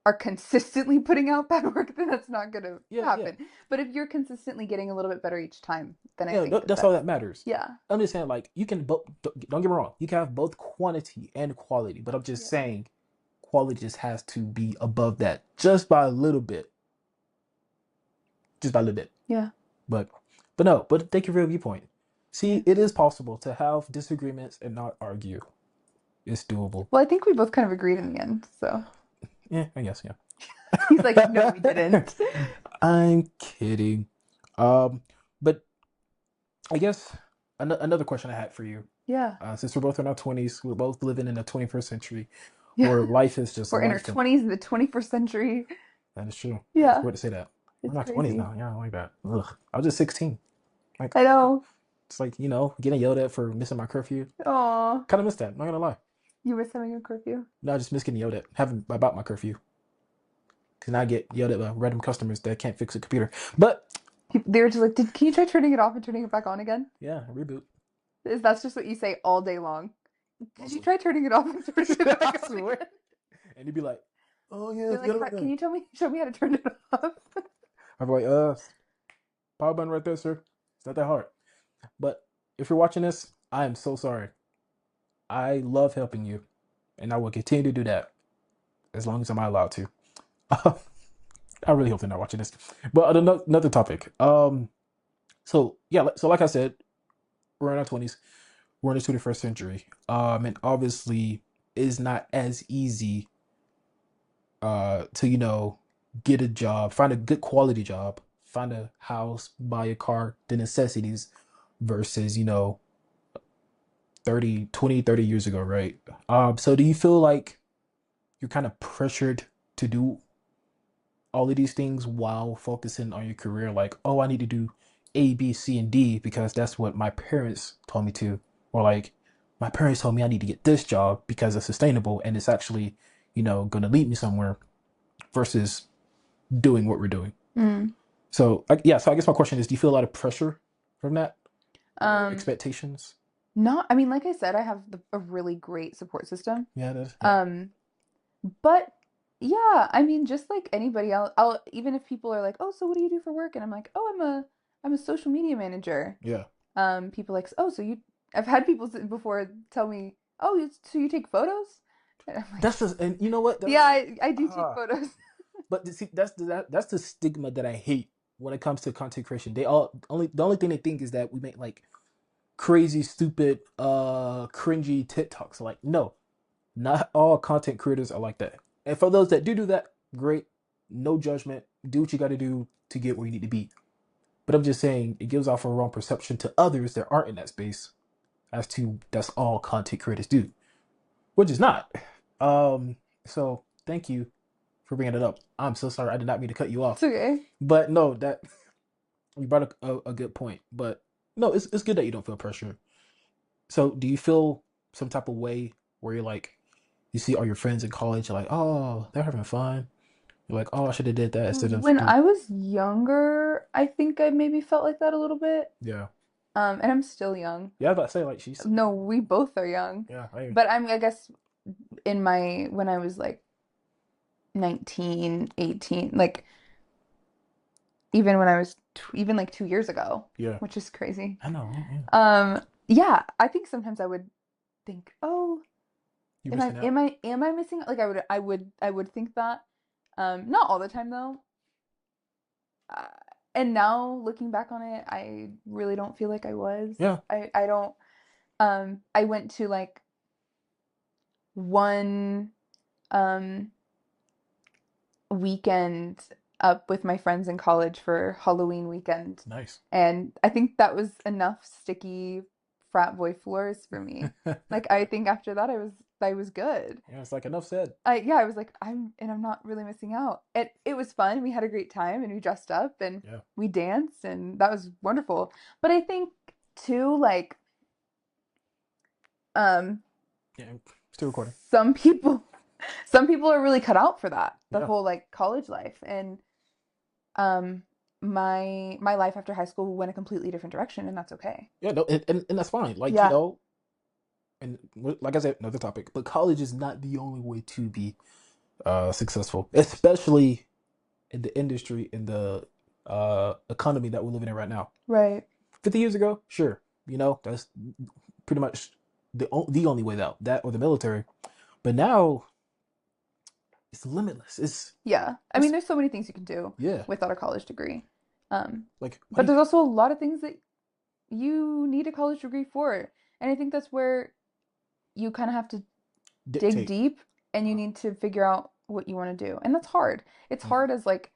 are consistently putting out bad work, then that's not gonna yeah, yeah. happen. But if you're consistently getting a little bit better each time, then I Yeah, think that that's all that's that matters. yeah. I'm just saying, like, you can both. Don't get me wrong. You can have both quantity and quality, but I'm just Yeah. saying, quality just has to be above that, just by a little bit, just by a little bit. Yeah. But, no. But thank you for your viewpoint. Yeah. See, it is possible to have disagreements and not argue. It's doable. Well, I think we both kind of agreed in the end, so Yeah, I guess. he's like, no, we Yeah. didn't. I'm kidding. But I guess another question I had for you. Yeah. Since we're both in our 20s, we're both living in the 21st century Yeah. where life is just We're in our life. And 20s in the 21st century. that is true. It's Yeah. weird to say that. We're in It's our 20s crazy. now. Yeah, I don't like that. Ugh. I was just 16. Like, I know. it's like, getting yelled at for missing my curfew. Aw. Kind of miss that. Not gonna lie. You miss having a curfew? No, I just miss getting yelled at. Having about my curfew. Because now I get yelled at by random customers that can't fix a computer. But, They were just like, can you try turning it off and turning it back on again? yeah, reboot. That's just what you say all day long. Could you Mostly. try turning it off and turning it I back on swear. again? And you'd be like, oh, yeah, You're it's got like, it right can there. you show me how to turn it off? I'd be like, power button right there, sir. It's not that hard. But if you're watching this, I am so sorry. I love helping you, and I will continue to do that as long as I'm allowed to. I really hope they're not watching this. But another topic. So yeah, so like I said, we're in our 20s. We're in the 21st century. And obviously, it's not as easy to get a job, find a good quality job, find a house, buy a car, the necessities versus 30 years ago, right? So do you feel like you're kind of pressured to do all of these things while focusing on your career? Like, oh, I need to do A, B, C, and D because that's what my parents told me to, or like my parents told me I need to get this job because it's sustainable and it's actually, going to lead me somewhere versus doing what we're doing. Mm. So yeah, so I guess my question is, do you feel a lot of pressure from that or Um, expectations? Not, I mean, like I said, I have a really great support system. Yeah, that's yeah, Um, but yeah, I mean, just like anybody else, I'll even if people are like, "Oh, so what do you do for work?" and I'm like, "Oh, I'm a social media manager." yeah. People like, "Oh, so you?" I've had people before tell me, "Oh, so you take photos?" And I'm like, That's just, and you know what? "Yeah, I do take Ah, photos." but see, that's the stigma that I hate when it comes to content creation. They all only the only thing they think is that we make like crazy, stupid, cringy TikToks. Like, no, not all content creators are like that. And for those that do that, great. No judgment. Do what you got to do to get where you need to be. But I'm just saying it gives off a wrong perception to others that aren't in that space as to that's all content creators do, which is not. So thank you for bringing it up. I'm so sorry. I did not mean to cut you It's off. okay. But no, that you brought a good point. But no, it's good that you don't feel pressure. So do you feel some type of way where you're like, you see all your friends in college, you're like, oh, they're having fun. You're like, oh, I should have did that instead of When doing. I was younger, I think I maybe felt like that a little bit. Yeah, And I'm still young. yeah. I was about to say like she's No, we both are young. yeah. But I guess when I was like 19, 18, like even when I was even like 2 years ago, Yeah, which is crazy. I know. Yeah, yeah. Yeah, I think sometimes I would think, oh, You're missing out. am I missing out? Like I would think that. Not all the time though. Uh, and now looking back on it, I really don't feel like I was. Yeah, I don't. I went to like one um weekend up with my friends in college for Halloween weekend. nice. And I think that was enough sticky frat boy floors for me. Yeah, Like I think after that I was good. it's like enough said. I was like I'm not really missing out. It was fun. We had a great time and we dressed up and Yeah, we danced and that was wonderful. But I think too like um yeah. Still recording. some people some people are really cut out for that. The Yeah, whole like college life and um my life after high school went a completely different direction and that's okay. yeah. No, and that's fine. Like Yeah, and like I said, another topic. But college is not the only way to be successful, especially in the industry in the economy that we're living in right now. right. 50 years ago, sure, that's pretty much the only way out, that or the military. But now it's limitless. Yeah. I mean, It's there's so many things you can do yeah. without a college degree. Um, Like what but do you there's also a lot of things that you need a college degree for. And I think that's where you kind of have to dig dictate? deep and you need to figure out what you want to do. And that's hard. It's Mhm. hard as like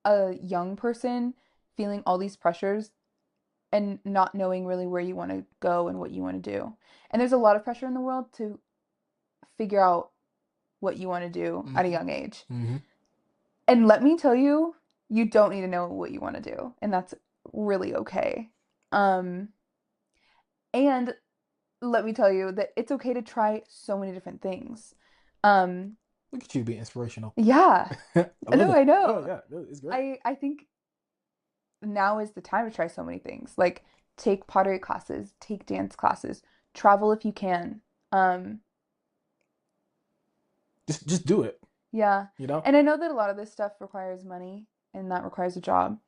a young person feeling all these pressures and not knowing really where you want to go and what you want to do. And there's a lot of pressure in the world to figure out what you want to do at a Mhm. young age. Mhm. And let me tell you, you don't need to know what you want to do, and that's really okay. Um, and let me tell you that it's okay to try so many different things. Um, Look at you being inspirational. yeah, I love no, it. I Oh know. yeah, no, it's great. I think now is the time to try so many things. Like take pottery classes, take dance classes, travel if you can. Um, Just do it. yeah. You know. And I know that a lot of this stuff requires money and that requires a job.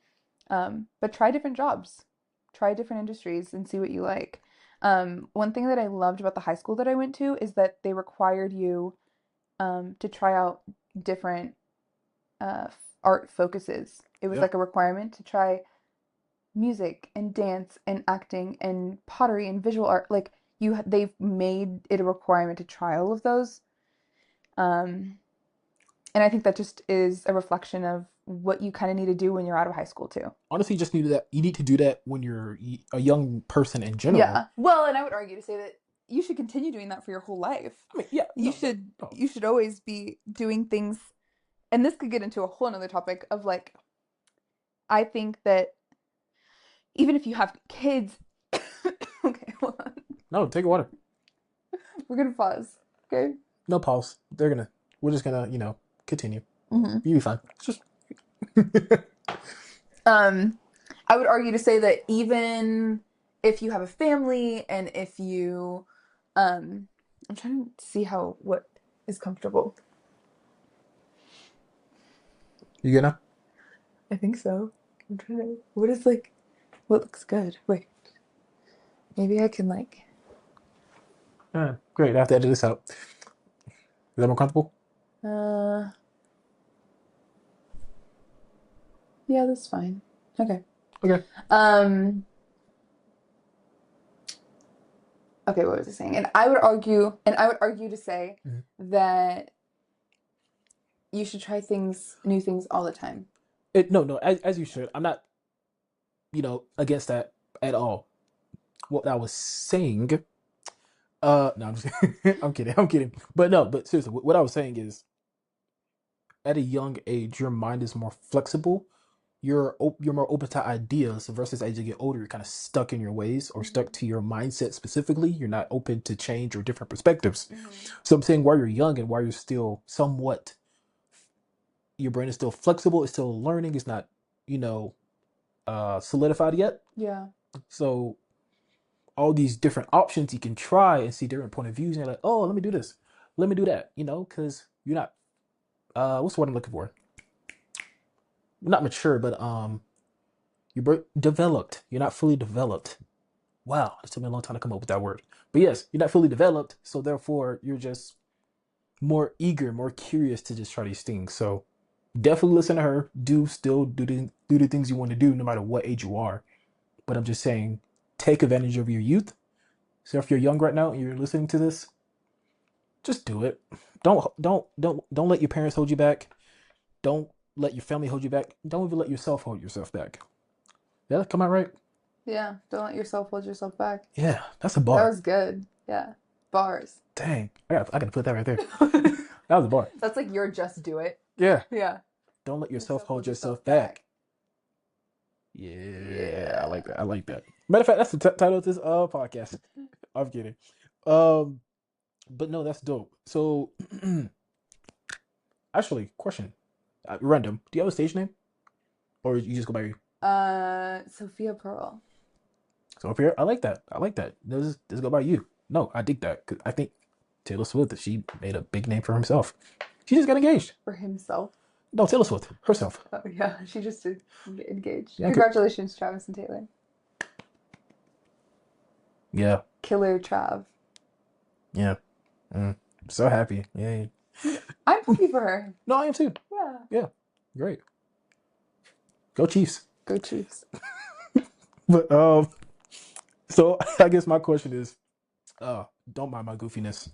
But try different jobs, try different industries and see what you like. One thing that I loved about the high school that I went to is that they required you to try out different art focuses. It was Yeah. like a requirement to try music and dance and acting and pottery and visual art. Like they've made it a requirement to try all of those. Um, and I think that just is a reflection of what you kind of need to do when you're out of high school too. Honestly, you just need that. You need to do that when you're a young person in general. Yeah. Well, and I would argue to say that you should continue doing that for your whole life. I mean, yeah, no, no, no. You should always be doing things and this could get into a whole nother topic of like I think that even if you have kids. Okay, hold on. No, take water. We're gonna pause. Okay. No pause. We're just gonna, continue. Hmm. You'll be fine. It's just. Um, I would argue to say that even if you have a family and if you, I'm trying to see what is comfortable. You good now? I think so. I'm trying to, what looks good? Wait, maybe I can Great. I have to edit this out. Is that more comfortable? uh, yeah, that's fine. Okay. Okay. Um, okay, what was I saying? And I would argue to say Mhm. that you should try new things all the time. No, as you should. I'm not, against that at all. What I was saying, no, I'm just, I'm kidding. But no, but seriously, what I was saying is, at a young age, your mind is more flexible. You're more open to ideas versus as you get older, you're kind of stuck in your ways or stuck Mhm. to your mindset specifically. You're not open to change or different perspectives. Mhm. So I'm saying while you're young and while you're still somewhat, your brain is still flexible, it's still learning, it's not, you know, solidified yet. Yeah. So all these different options you can try and see different point of views, and you're like, oh, let me do this, let me do that, because you're not, what's the word I'm looking for? Not mature, but you're developed. You're not fully developed. Wow, it took me a long time to come up with that word. But yes, you're not fully developed, so therefore you're just more eager, more curious to just try these things. So definitely listen to her. Do the things you want to do, no matter what age you are. But I'm just saying, take advantage of your youth. So if you're young right now and you're listening to this, just do it. Don't let your parents hold you back. Don't let your family hold you back. Don't even let yourself hold yourself back. Did that come out right? Yeah. Don't let yourself hold yourself back. Yeah, that's a That bar. was good. Yeah. Bars. Dang, I gotta put that right there. That was a bar. That's like your just do it. Yeah. Yeah. Don't let yourself Yourself hold hold yourself yourself back. back. Yeah, I like Yeah. that. I like that. Matter of fact, that's the title of this podcast. I'm kidding. Um, but no, that's dope. So, actually, question, random. Do you have a stage name, or you just go by Sophia Pearle. so up here? I like that. I like that. Just go by you. No, I dig that because I think Taylor Swift, she made a big name for herself. She just got engaged. For himself. No, Taylor Swift herself. Oh yeah, she just did get engaged. Yeah, I could, Congratulations, Travis and Taylor. yeah, Killer Trav. yeah. Mm, so happy. Yay. I'm happy for her. No, I am too. Yeah. Yeah, great. Go Chiefs. Go Chiefs. But so I guess my question is, don't mind my goofiness.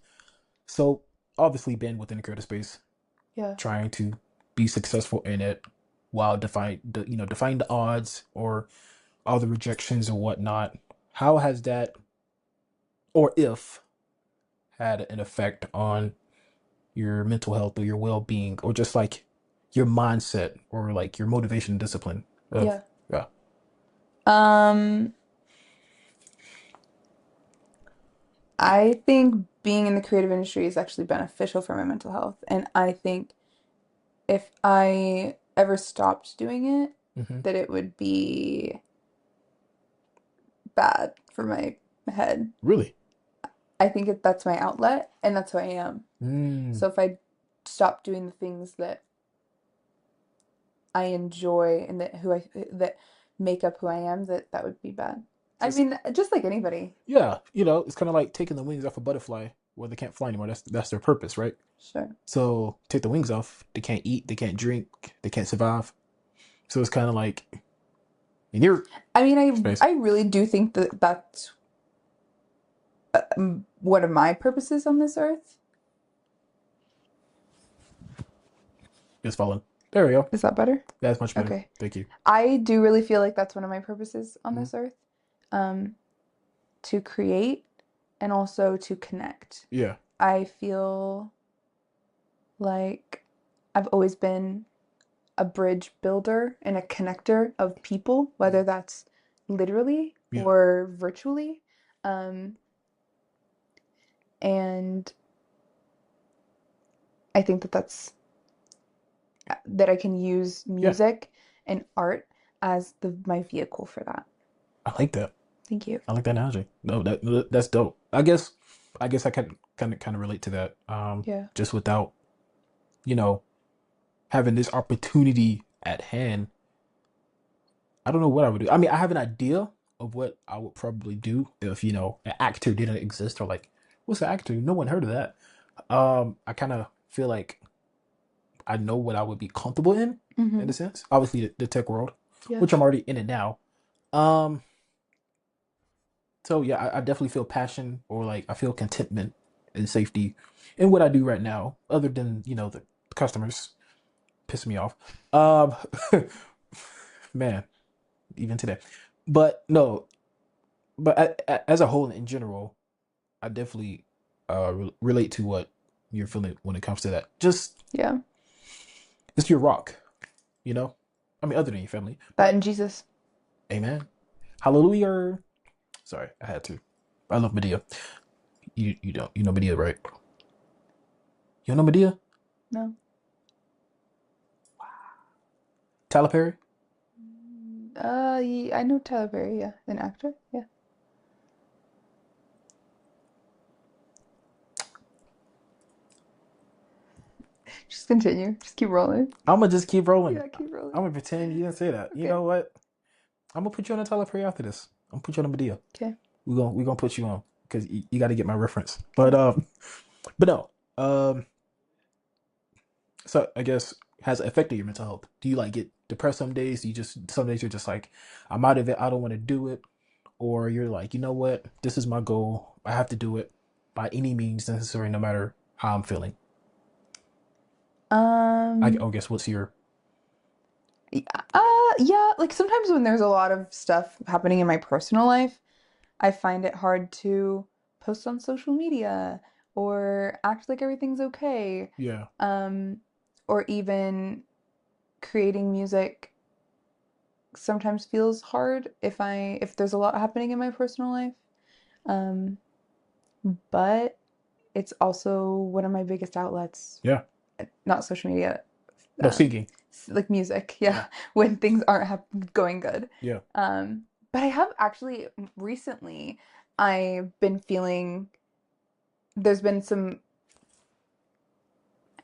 So obviously, been within the creative space, Yeah. trying to be successful in it, while defying the odds or all the rejections or whatnot. How has that, or if, had an effect on your mental health or your well-being, or just like your mindset or like your motivation and discipline of Yeah. yeah. Um, I think being in the creative industry is actually beneficial for my mental health. And I think if I ever stopped doing it, Hmm. that it would be bad for my head. Really? I think that's my outlet and that's who I am. Mm. So if I stop doing the things that I enjoy and that make up who I am, that would be bad. I Just mean, just like anybody. yeah, it's kind of like taking the wings off a butterfly where they can't fly anymore. That's their purpose, right? Sure. So take the wings off, they can't eat, they can't drink, they can't survive. So it's kind of like in your I mean, space. I really do think that that's one of my purposes on this earth. It's falling. There we go. Is that better? That's much better. Okay. Thank you. I do really feel like that's one of my purposes on Mhm. this earth, um, to create and also to connect. Yeah. I feel like I've always been a bridge builder and a connector of people, whether that's literally Yeah. or virtually. Um, and I think that I can use Yeah. music and art as my vehicle for that. I like that. Thank you. I like that analogy. No, that's dope. I guess I can kind of relate to that. Yeah. Just without, you know, having this opportunity at hand, I don't know what I would do. I mean, I have an idea of what I would probably do if, an actor didn't exist or like, what's an actor? No one heard of that. I kind of feel like I know what I would be comfortable in Mm-hmm. a sense. Obviously, the tech world, Yeah. which I'm already in it now. Um, so yeah, I definitely feel passion or like I feel contentment and safety in what I do right now, other than, the customers piss me off. Um, man, even today. But no, but as a whole in general, I definitely relate to what you're feeling when it comes to that. Just Yeah. it's your rock, you know. I mean, other than your family, That but and Jesus. amen, hallelujah. Sorry, I had to. I love Medea. You don't you know Medea, right? You know Medea? No. Tyler Perry? I know Tyler Perry, yeah. An actor. Yeah. Just continue. Just keep rolling. I'm gonna just keep rolling. Yeah, keep I'm rolling. gonna pretend you didn't say that. You Okay. know what? I'm gonna put you on a Tyler Perry after this. I'm gonna put you on a Medea. Okay. We're gonna put you on because you got to get my reference. Okay. But no. So I guess has it affected your mental health? Do you like get depressed some days? Do you just some days you're just like, I'm out of it. I don't want to do it, or you're like, you know what? This is my goal. I have to do it by any means necessary, no matter how I'm feeling. Um, I guess what's your yeah, like sometimes when there's a lot of stuff happening in my personal life, I find it hard to post on social media or act like everything's okay. yeah Um, or even creating music sometimes feels hard if there's a lot happening in my personal life. Um, but it's also one of my biggest outlets, yeah not social media, no um, singing like music, yeah yeah, when things aren't going good. yeah But I have actually recently, I've been feeling there's been some,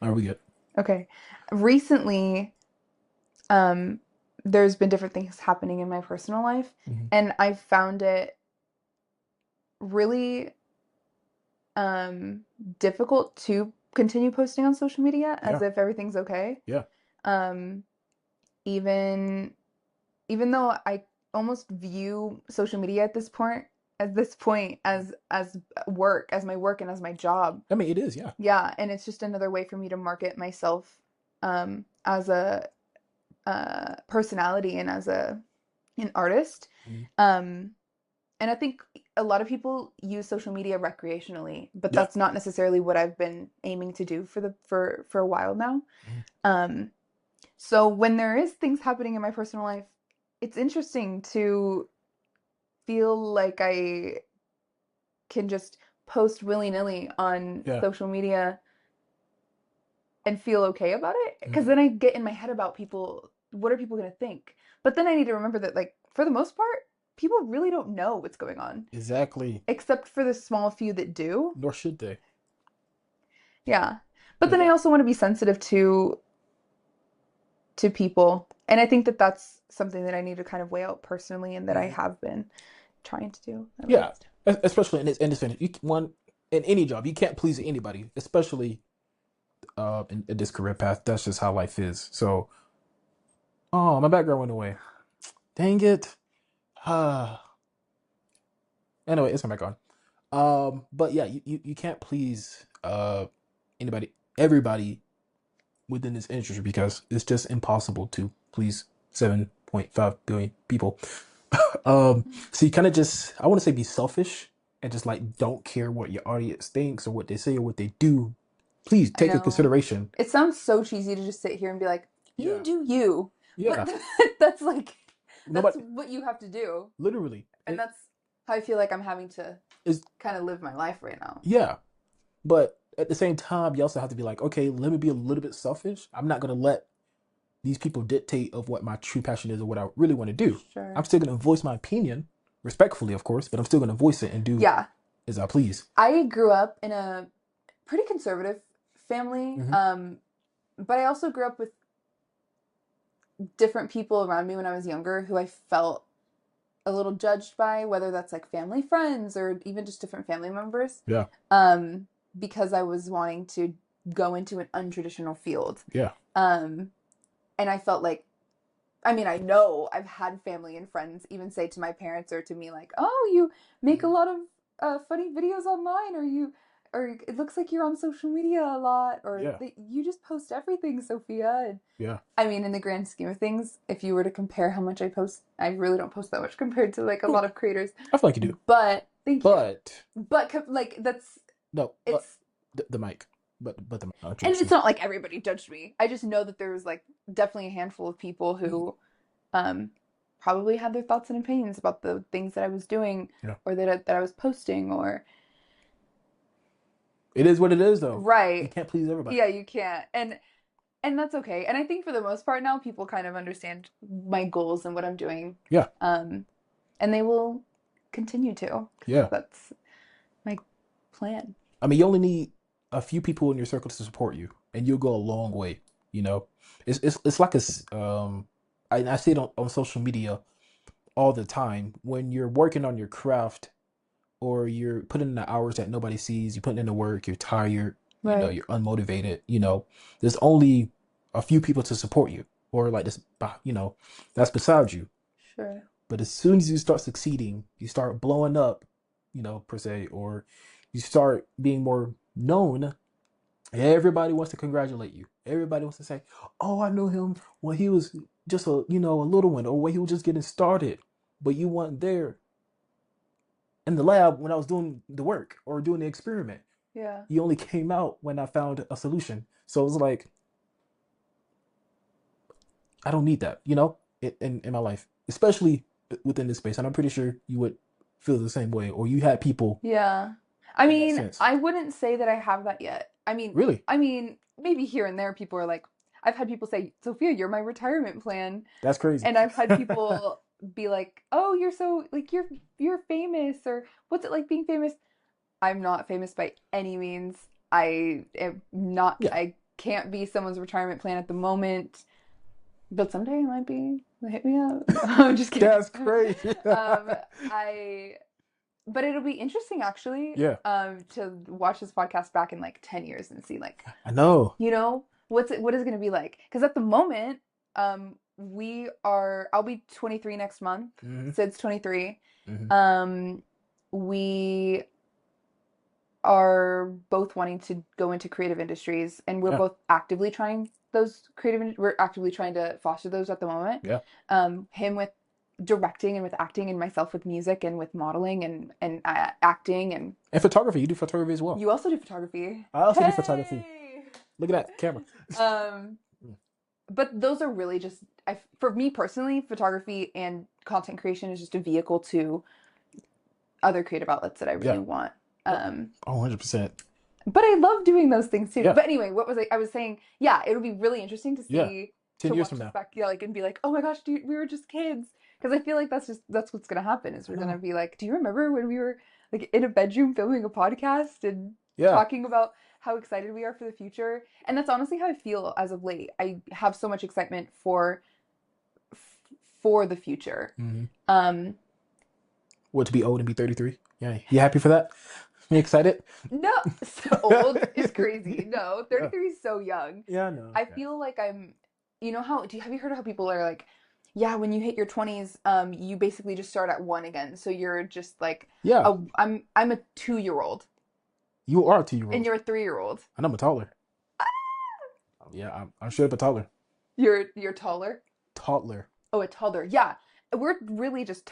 are we good? okay, recently, um, there's been different things happening in my personal life, Hmm. and I've found it really um difficult to continue posting on social media as Yeah if everything's okay. yeah Um, even even though I almost view social media at this point as work, as my work and as my job. I mean it is yeah Yeah, and it's just another way for me to market myself as a personality and as an artist. Mhm. Um, and I think a lot of people use social media recreationally, but Yeah. that's not necessarily what I've been aiming to do for a while now. Mhm. Um, so when there is things happening in my personal life, it's interesting to feel like I can just post willy-nilly on Yeah. social media and feel okay about it. Because Mhm. then I get in my head about people, what are people going to think? But then I need to remember that, like, for the most part, people really don't know what's going on, Exactly. except for the small few that do. Nor should they. Yeah. But But then I yeah. also want to be sensitive to people. And I think that that's something that I need to kind of weigh out personally and that I Mhm. have been trying to do at Yeah. least. Especially in this industry, one in any job, you can't please anybody, especially in this career path. That's just how life is. So, oh, my background went away. Dang it. Ah. Anyway, it's my back on. But yeah, you can't please anybody, everybody within this industry because it's just impossible to please 7.5 billion people. So you kind of just I want to say be selfish and just like don't care what your audience thinks or what they say or what they do. Please I take into know. consideration. It sounds so cheesy to just sit here and be like, you Yeah, do you. yeah, But that's like, That's nobody, what you have to do. literally, And that's how I feel like I'm having to is kind of live my life right now. yeah. But at the same time, you also have to be like, okay, let me be a little bit selfish. I'm not gonna let these people dictate of what my true passion is or what I really want to do. I'm Sure. still gonna voice my opinion, respectfully, of course, but I'm still gonna voice it and do Yeah. as I please. I grew up in a pretty conservative family, Hmm. but I also grew up with different people around me when I was younger who I felt a little judged by, whether that's like family friends or even just different family members, Yeah, um, because I was wanting to go into an untraditional field. yeah. Um, and I felt like, I mean, I know I've had family and friends even say to my parents or to me, like, oh, you make a Mhm. lot of funny videos online, or or it looks like you're on social media a lot, or Yeah, you just post everything, Sophia. And yeah. I mean, in the grand scheme of things, if you were to compare how much I post, I really don't post that much compared to like a Oh, lot of creators. I feel like you do, But thank you. but But like that's no, it's the mic, but the mic. I'll and introduce it's you. not like everybody judged me. I just know that there was like definitely a handful of people who um probably had their thoughts and opinions about the things that I was doing Yeah, or that I was posting or it is what it is, though. You right. can't please everybody. Yeah, you can't. And that's okay. And I think for the most part now people kind of understand my goals and what I'm doing. Yeah, Um and they will continue to because yeah. that's my plan. I mean, you only need a few people in your circle to support you, and you'll go a long way. You know, it's like I see it on social media all the time. When you're working on your craft or you're putting in the hours that nobody sees, you're putting in the work, you're tired, Right. you're unmotivated, there's only a few people to support you or like this, that's beside you. Sure. But as soon as you start succeeding, you start blowing up, per se, or you start being more known, everybody wants to congratulate you. Everybody wants to say, "Oh, I knew him when he was just a little one, or when he was just getting started." But you weren't there in the lab when I was doing the work or doing the experiment. Yeah. You only came out when I found a solution. So it was like, I don't need that, in my life, especially within this space. And I'm pretty sure you would feel the same way, or you had people Yeah. I in that mean, sense. I wouldn't say that I have that yet. Really, I mean, maybe here and there people are like, I've had people say, Sophia, you're my retirement plan. that's crazy. And I've had people be like, oh, you're so like you're famous or what's it like being famous? I'm not famous by any means. I am not Yeah, I can't be someone's retirement plan at the moment, but someday I might be. Hit me up. I'm just kidding. that's crazy. Um, I but it'll be interesting actually, Yeah, to watch this podcast back in like 10 years and see like, I know. what is it going to be like? Because at the moment, I'll be 23 next month. Hmm. Syd's 23. Hmm. Um, we are both wanting to go into creative industries and we're Yeah, both actively trying we're actively trying to foster those at the moment. yeah. Him with directing and with acting and myself with music and with modeling and acting and And photography, you do photography as well. you also do photography. I also do photography. Hey. Look at that camera. Um, but those are really just for me personally, photography and content creation is just a vehicle to other creative outlets that I really Yeah. want. Oh, Um, 100%. but I love doing those things too. Yeah. But anyway, what was I was saying, yeah, it'll be really interesting to Yeah. see 10 to years watch from this now. back, yeah, like and be like, oh my gosh, dude, we were just kids. Because I feel like that's what's gonna happen is I we're gonna know. be like, do you remember when we were like in a bedroom filming a podcast and Yeah. talking about how excited we are for the future? And that's honestly how I feel as of late. I have so much excitement for the future. Hmm. Um, What, to be old and be 33? Yeah. You happy for that? You excited? no, so old is crazy. No, Yeah. 33 is so young. Yeah, I know. I Yeah. feel like you know have you heard how people are like, yeah, when you hit your 20s, you basically just start at one again. So you're just like, Yeah. I'm a 2-year old You are a and 2-year-old. you're a 3-year old. And I'm a taller. Yeah, I'm straight up a taller. You're taller. Toddler. Oh, a toddler. Yeah, we're really just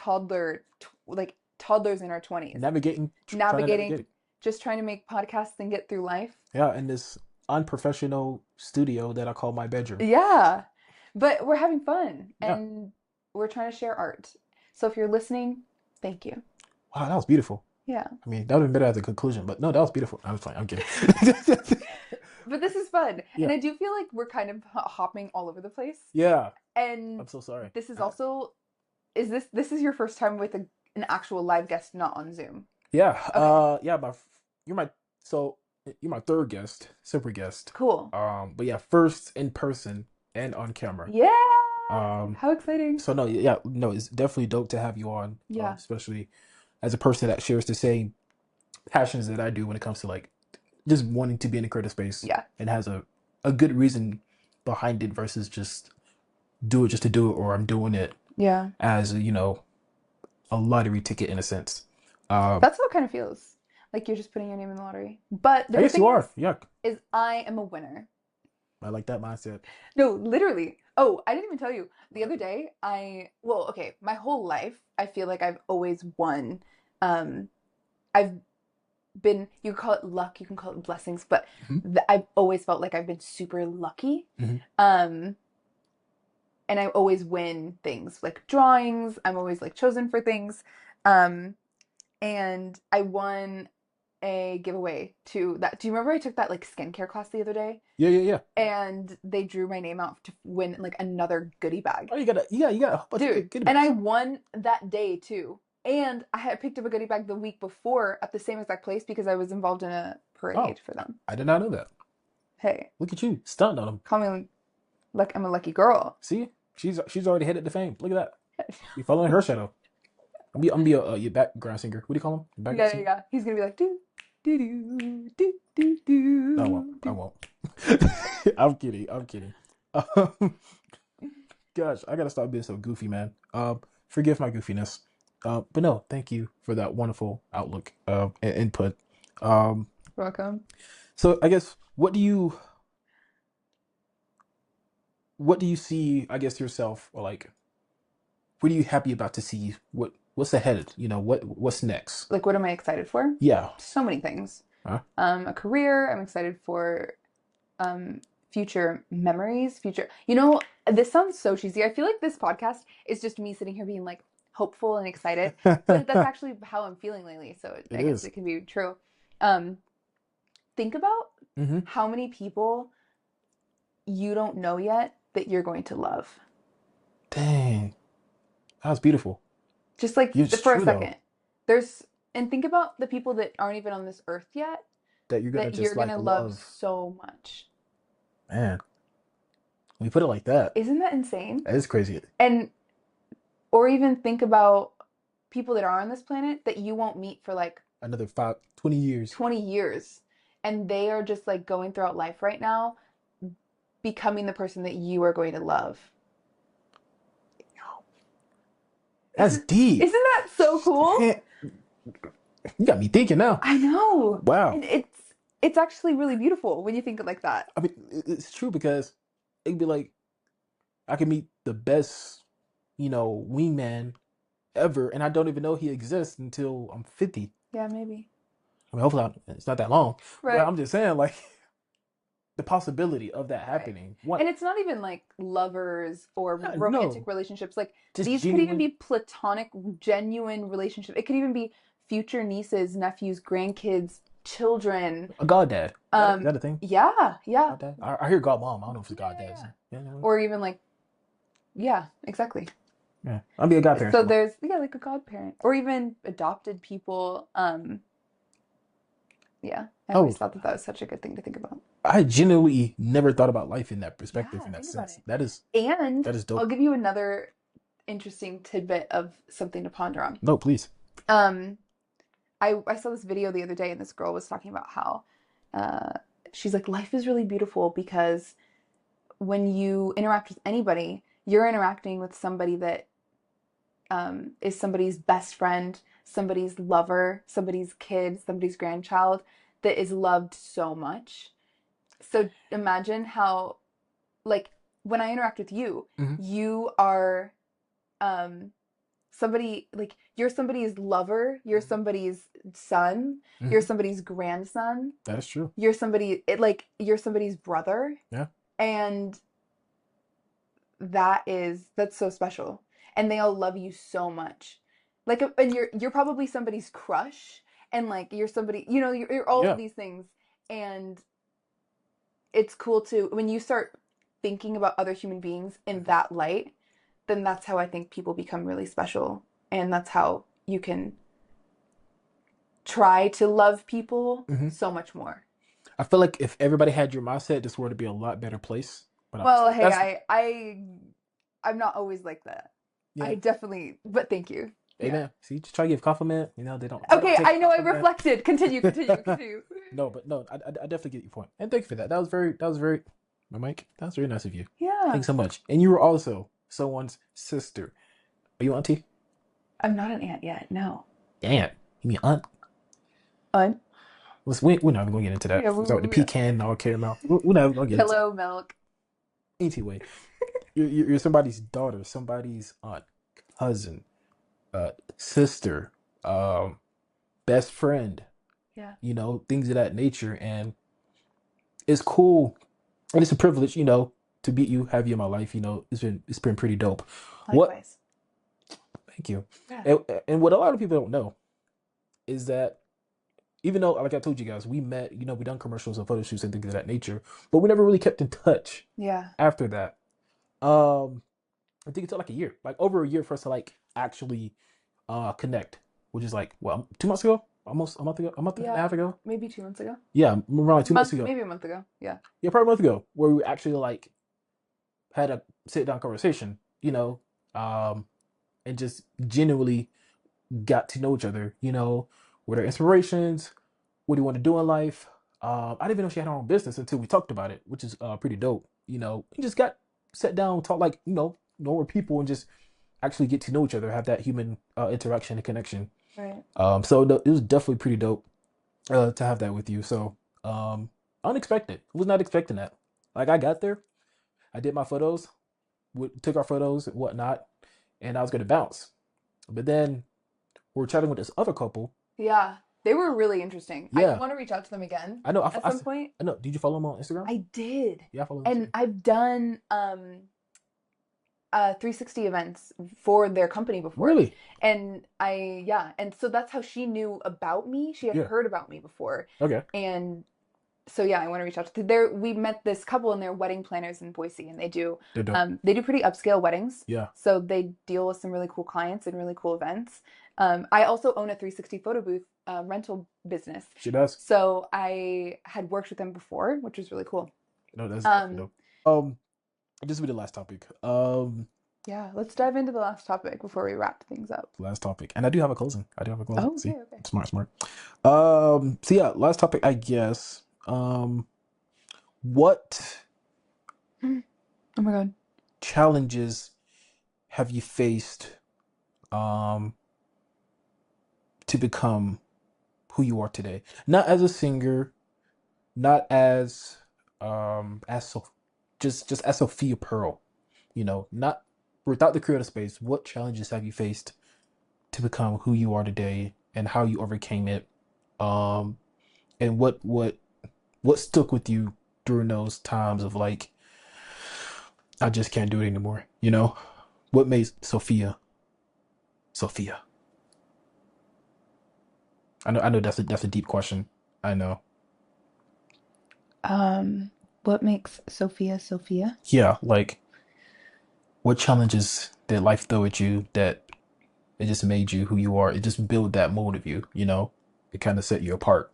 like toddlers in our 20s, Navigating, trying to navigating, navigate it. just trying to make podcasts and get through life. Yeah, in this unprofessional studio that I call my bedroom. Yeah, but we're having fun Yeah. and we're trying to share art. So if you're listening, thank you. Wow, that was beautiful. Yeah. I mean, that would have been better as a conclusion, but no, that was beautiful. I was playing. I'm kidding. But this is fun. Yeah. And I do feel like we're kind of hopping all over the place. Yeah. And I'm so sorry. this is also, this is your first time with an actual live guest, not on Zoom? Yeah. Okay. Yeah. You're my so you're my third guest, super guest. Cool. But yeah, first in person and on camera. Yeah. Um, How exciting. so no, yeah, no, it's definitely dope to have you on. Yeah. Especially as a person that shares the same passions that I do when it comes to like just wanting to be in a creative space Yeah. and has a good reason behind it versus just do it just to do it, or I'm doing it Yeah. as a lottery ticket in a sense. That's how it kind of feels. Like you're just putting your name in the lottery. But the I good guess you thing are. Yeah, is I am a winner. I like that mindset. No, literally. Oh, I didn't even tell you. The other day, well, okay, my whole life, I feel like I've always won. I've been, you can call it luck, you can call it blessings, but Hmm. I've always felt like I've been super lucky. Hmm. Um, and I always win things like drawings. I'm always like chosen for things. Um, and I won a giveaway to that. Do you remember I took that like skincare class the other day? Yeah, yeah, yeah. And they drew my name out to win like another goodie bag. Oh, you got a whole bunch of Dude, good and I bags. won that day too. And I had picked up a goodie bag the week before at the same exact place because I was involved in a Oh, parade for them. I did not know that. Hey, Look at you, stunting on them. call me like I'm a lucky girl. See, she's already headed to fame. Look at that. You following her shadow. I'm be your background singer. What do you call him? Background Yeah, yeah, singer? yeah. He's gonna be like do do do do do No, I won't. do I do. won't. I'm kidding. I'm kidding. Um, Gosh, I gotta stop being so goofy, man. Forgive my goofiness. But no, thank you for that wonderful outlook and input. Um, Welcome. so I guess what do you see? I guess yourself, or like, what are you happy about to see? What's ahead? What's next? Like, what am I excited for? Yeah. So many things. Huh? A career. I'm excited for um future memories. Future. This sounds so cheesy. I feel like this podcast is just me sitting here being like hopeful and excited, but that's actually how I'm feeling lately. So It I guess is. it can be true. Um, think about Mm-hmm. how many people you don't know yet that you're going to love. Dang, that was beautiful. Just like It's for a true though second. There's and think about the people that aren't even on this earth yet that you're gonna that you're just like gonna love love. so much. Man, when you put it like that, Isn't that insane? that is crazy. And or even think about people that are on this planet that you won't meet for like Another 20 years. 20 years and they are just like going throughout life right now becoming the person that you are going to love. That's deep. Isn't that so cool? Man, you got me thinking now. I know. Wow. And it's actually really beautiful when you think it like that. I mean, it's true because it'd be like I could meet the best, wingman ever, and I don't even know he exists until I'm 50. Yeah, maybe. I mean, hopefully it's not that long, but Right. I'm just saying, like, the possibility of that Right. happening. What? And it's not even like lovers or romantic No, relationships. Like just these could even genuine. be platonic, genuine relationships. It could even be future nieces, nephews, grandkids, children. A goddad. Is Um, that a thing? yeah, yeah. Goddad. I hear godmom. I don't know if it's Yeah, goddads. yeah. Yeah, yeah. Or even like, yeah, exactly. Yeah. I'll be a godparent. So there's, yeah, like a godparent. Or even adopted people. Yeah. I Oh, always thought that that was such a good thing to think about. I genuinely never thought about life in that perspective, Yeah, in that think about sense. it. That is And that is I'll dope. give you another interesting tidbit of something to ponder on. No, please. Um, I saw this video the other day, and this girl was talking about how uh, she's like, life is really beautiful because when you interact with anybody, you're interacting with somebody that is somebody's best friend, somebody's lover, somebody's kid, somebody's grandchild that is loved so much. So imagine how, like, when I interact with you, Hmm. you are um, somebody, like, you're somebody's lover, you're somebody's son, you're Hmm. somebody's grandson, That is true. you're somebody's brother. Yeah. And that's so special. and they all love you so much. Like, and you're probably somebody's crush, and like you're somebody, you're all of Yeah. these things, and it's cool to when you start thinking about other human beings in that light, then that's how I think people become really special, and that's how you can try to love people Hmm. so much more. I feel like if everybody had your mindset, this world would be a lot better place. But Well, obviously, hey, I'm not always like that. yeah. I definitely, but thank you. Yeah. Amen. See, just try to give compliment. They don't Okay, take I know I compliment. reflected. Continue, continue, continue. No, but no, I definitely get your point, and thank you for that. That was very, my Mike. That was very nice of you. Yeah. Thanks so much. And you were also someone's sister. Are you auntie? I'm not an aunt yet. No. Aunt. You mean aunt? Aunt? We're not even gonna get into that. Yeah, It's like the yeah. pecan and all caramel. We're not even gonna get into that. Pillow milk. Anyway, you're somebody's daughter, somebody's aunt, cousin, sister, best friend. Yeah. Things of that nature, and it's cool, and it's a privilege, to meet you, have you in my life. It's been pretty dope. What? Likewise. Thank you. Yeah. And what a lot of people don't know is that even though, like I told you guys, we met, we done commercials and photo shoots and things of that nature, but we never really kept in touch Yeah. after that. Um, I think it took like a year, like over a year for us to like actually connect, which is like, well, 2 months ago, almost a month ago, a month and a Yeah. half ago. Maybe 2 months ago. Yeah, around like 2 months ago. Maybe a month ago. Yeah. Yeah, probably a month ago, where we actually like had a sit down conversation, um, and just genuinely got to know each other. What are inspirations? What do you want to do in life? I didn't even know she had her own business until we talked about it, which is pretty dope. We just got sat down, talk like normal people, and just actually get to know each other, have that human interaction and connection. Right. So it was definitely pretty dope to have that with you. So unexpected. I was not expecting that. Like I got there, I did my photos, took our photos and whatnot, and I was gonna bounce. But then we were chatting with this other couple. Yeah. They were really interesting. I Yeah, want to reach out to them again I know. at some point. I know. Did you follow them on Instagram? I did. Yeah, I follow them on And Instagram. I've done 360 events for their company before. Really? And and so that's how she knew about me. She had Yeah. heard about me before. Okay. And so yeah, I want to reach out to their we met this couple and they're wedding planners in Boise, and They're dope. they do pretty upscale weddings. Yeah. So they deal with some really cool clients and really cool events. I also own a 360 photo booth rental business. She does. So I had worked with them before, which was really cool. No, that's definitely Um, dope. This will be the last topic. yeah, let's dive into the last topic before we wrap things up. Last topic, and I do have a closing. Oh, See, okay, okay. smart, smart. So yeah, last topic, I guess. What Oh my God. challenges have you faced, um, to become who you are today? Not as a singer, not as so, just as Sophia Pearle. Not without the creative space. What challenges have you faced to become who you are today, and how you overcame it? Um, and what stuck with you during those times of like, I just can't do it anymore. What made Sophia Sophia? I know that's a deep question. I know. What makes Sophia Sophia? Yeah, like what challenges did life throw at you that it just made you who you are? It just built that mold of you. It kind of set you apart.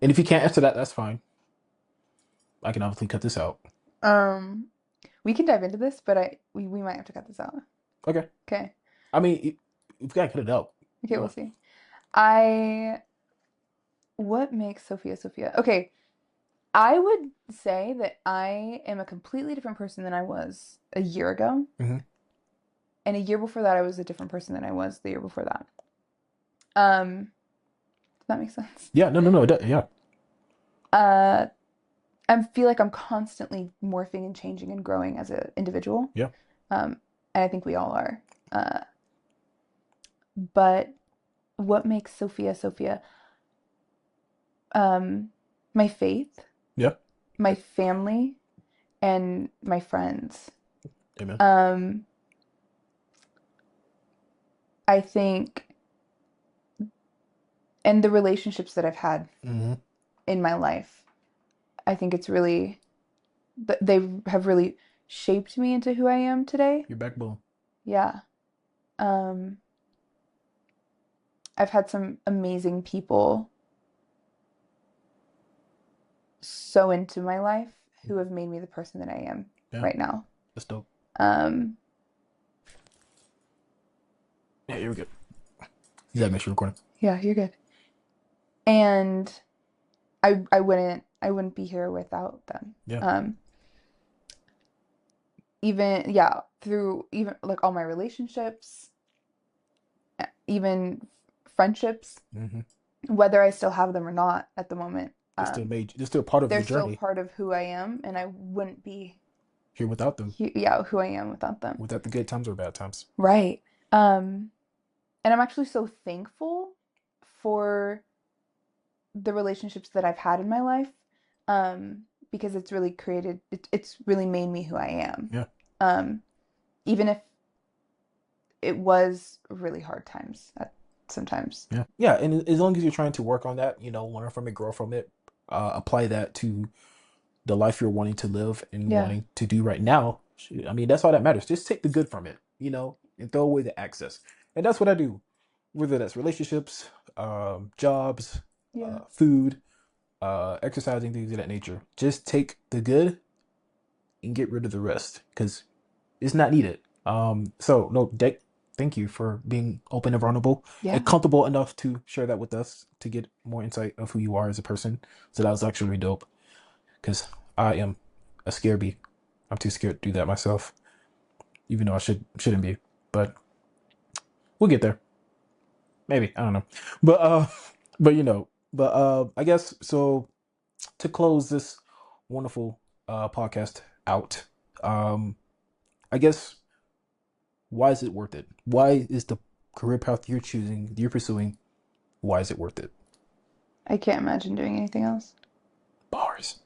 And if you can't answer that, that's fine. I can obviously cut this out. Um, we can dive into this, but we might have to cut this out. Okay. Okay. I mean, if you gotta cut it out. Okay, we'll see. I What makes Sophia Sophia? Okay, I would say that I am a completely different person than I was a year ago. Hmm. And a year before that I was a different person than I was the year before that. Does that make sense? Yeah. No. No. No. Yeah. Uh I feel like I'm constantly morphing and changing and growing as an individual. Yeah. And I think we all are. Uh, but what makes Sophia Sophia? My faith, Yeah. my family, and my friends. Amen. I think, and the relationships that I've had Mm-hmm. in my life, I think it's really, they have really shaped me into who I am today. Your backbone. Yeah. Um, I've had some amazing people so into my life who have made me the person that I am Yeah, right now. that's dope. Um, Yeah, you're good. You gotta make sure you're recording. yeah, you're good. And I wouldn't be here without them. Yeah. Even yeah, through even like all my relationships, even friendships, Mm-hmm. whether I still have them or not at the moment, They're still part of they're your still journey. part of who I am, and I wouldn't be Here without them, yeah, who I am without them. without the good times or bad times. Right. Um, and I'm actually so thankful for the relationships that I've had in my life, because it's really it's really made me who I am. Yeah. Um, even if it was really hard times at sometimes. Yeah. Yeah. And as long as you're trying to work on that, learn from it, grow from it, apply that to the life you're wanting to live and Yeah. wanting to do right now. I mean, that's all that matters. Just take the good from it, and throw away the excess. And that's what I do, whether that's relationships, jobs, Yeah. food, exercising, things of that nature. Just take the good and get rid of the rest because it's not needed. So no, thank you for being open and vulnerable Yeah. and comfortable enough to share that with us to get more insight of who you are as a person. So that was actually really dope because I am a scaredy. I'm too scared to do that myself, even though I shouldn't be. But we'll get there. Maybe I don't know. But I guess so. To close this wonderful podcast out, um, I guess why is it worth it? Why is the career path you're pursuing, why is it worth it? I can't imagine doing anything else. Bars.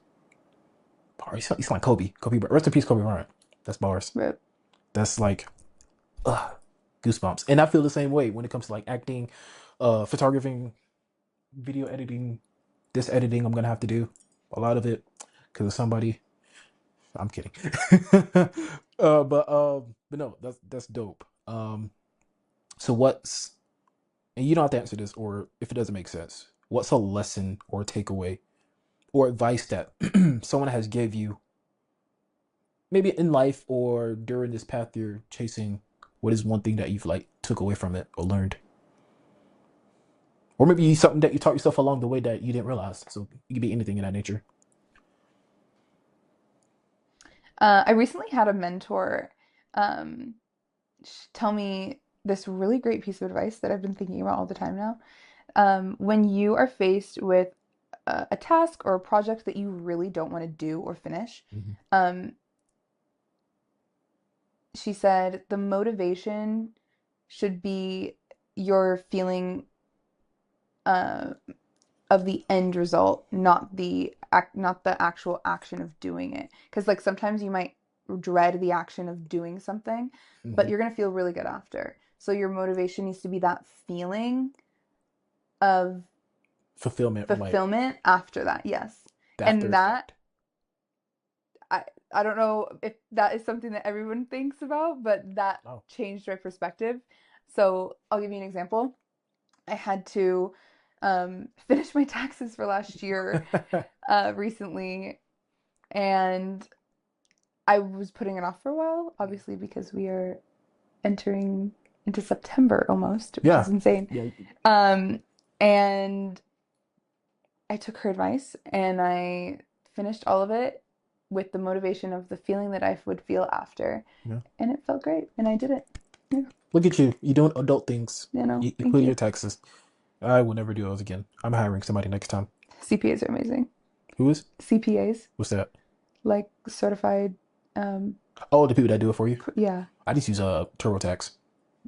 Bars. You sound like Kobe. Kobe. Rest in peace, Kobe Bryant. That's bars. But That's like, goosebumps. And I feel the same way when it comes to like acting, photographing, video editing. This editing I'm gonna have to do a lot of it because of somebody. I'm kidding. But no, that's dope. So what's and you don't have to answer this, or if it doesn't make sense, what's a lesson or takeaway or advice that someone has gave you, maybe in life or during this path you're chasing? What is one thing that you've like took away from it or learned, or maybe something that you taught yourself along the way that you didn't realize? So it could be anything in that nature. I recently had a mentor um, tell me this really great piece of advice that I've been thinking about all the time now. When you are faced with a task or a project that you really don't want to do or finish, Mm-hmm. um, she said the motivation should be your feeling uh, of the end result, not the actual action of doing it. Because like sometimes you might dread the action of doing something, but Mm-hmm. you're gonna feel really good after. So your motivation needs to be that feeling of Fulfillment from like fulfillment after that. Yes. the after And that effect. I I don't know if that is something that everyone thinks about, but that Oh. changed my perspective. So I'll give you an example. I had to finish my taxes for last year recently, and I was putting it off for a while, obviously because we are entering into September almost, which is Yeah. insane. Yeah. Um, and I took her advice and I finished all of it with the motivation of the feeling that I would feel after, Yeah. and it felt great, and I did it. Yeah, Look at you. You doing adult things. You thank put you. your taxes. I will never do those again. I'm hiring somebody next time. CPAs are amazing. Who is? CPAs, What's that? like certified, um, Oh, the people that do it for you. yeah, I just use TurboTax.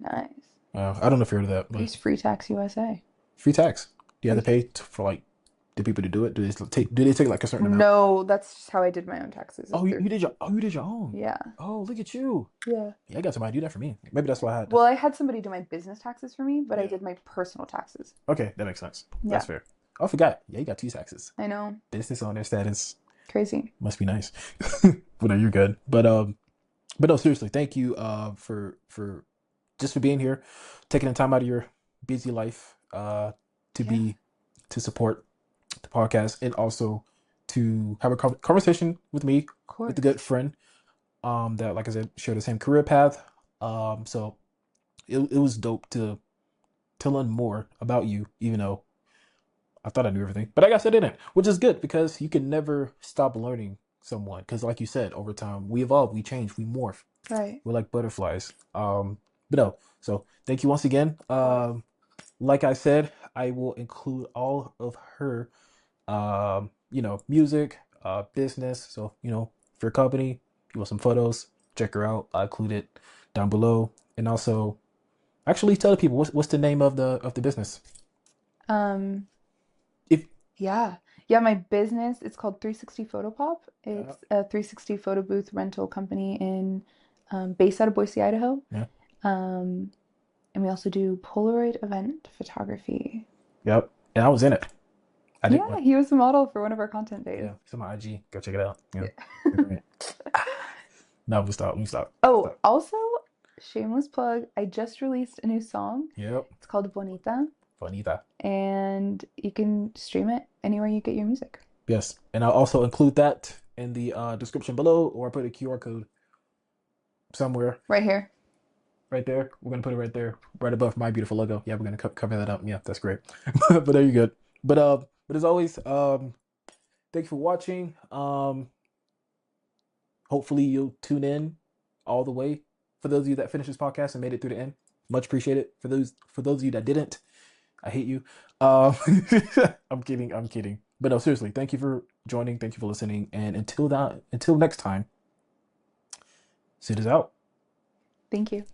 nice. I don't know if you're heard of that, I but use Free Tax USA. free tax. Do you have to Free, pay for like the people to do it? Do they take like a certain amount? No, that's just how I did my own taxes. Is Oh, through. you did your own. Yeah. Oh, look at you. Yeah. Yeah, I got somebody do that for me. Maybe that's why I had. Well, I had somebody do my business taxes for me, but I Yeah. did my personal taxes. Okay, that makes sense. That's Yeah. fair. Oh, I forgot. Yeah, you got two taxes. I know. Business owner status Crazy. must be nice. But no, you're good. But no, seriously, thank you for just for being here, taking the time out of your busy life to Yeah. be to support the podcast and also to have a conversation with me, Of with a course. good friend that, like I said, share the same career path. So it was dope to learn more about you, even though I thought I knew everything, but I guess I didn't, which is good because you can never stop learning someone. Because, like you said, over time we evolve, we change, we morph. Right. We're like butterflies. But no. So thank you once again. Of course. Like I said, I will include all of her, music, business. So for your company, you want some photos, check her out. I'll include it down below, and also actually tell the people what's the name of the business. Um, If yeah. Yeah, my business, it's called 360 Photo Pop. uh, It's a 360 photo booth rental company in based out of Boise, Idaho. yeah, Um, and we also do Polaroid event photography. yep, and I was in it. I did Yeah, one. he was the model for one of our content days. Yeah, it's on my IG. Go check it out. Yeah. Yeah. Great. No, we stop. We stop. Oh, Stop. also, shameless plug, I just released a new song. Yep. It's called Bonita, Bonita. and you can stream it anywhere you get your music. Yes, and I'll also include that in the description below, or I put a QR code somewhere Right here. right there. We're gonna put it right there, right above my beautiful logo. Yeah, we're gonna cover that up. Yeah, that's great. But there you go. But as always, thank you for watching. Hopefully you'll tune in all the way. For those of you that finished this podcast and made it through the end, much appreciated. For those of you that didn't, I hate you. Um, I'm kidding. I'm kidding. But no, seriously, thank you for joining. Thank you for listening. And until next time, Syd is out. Thank you.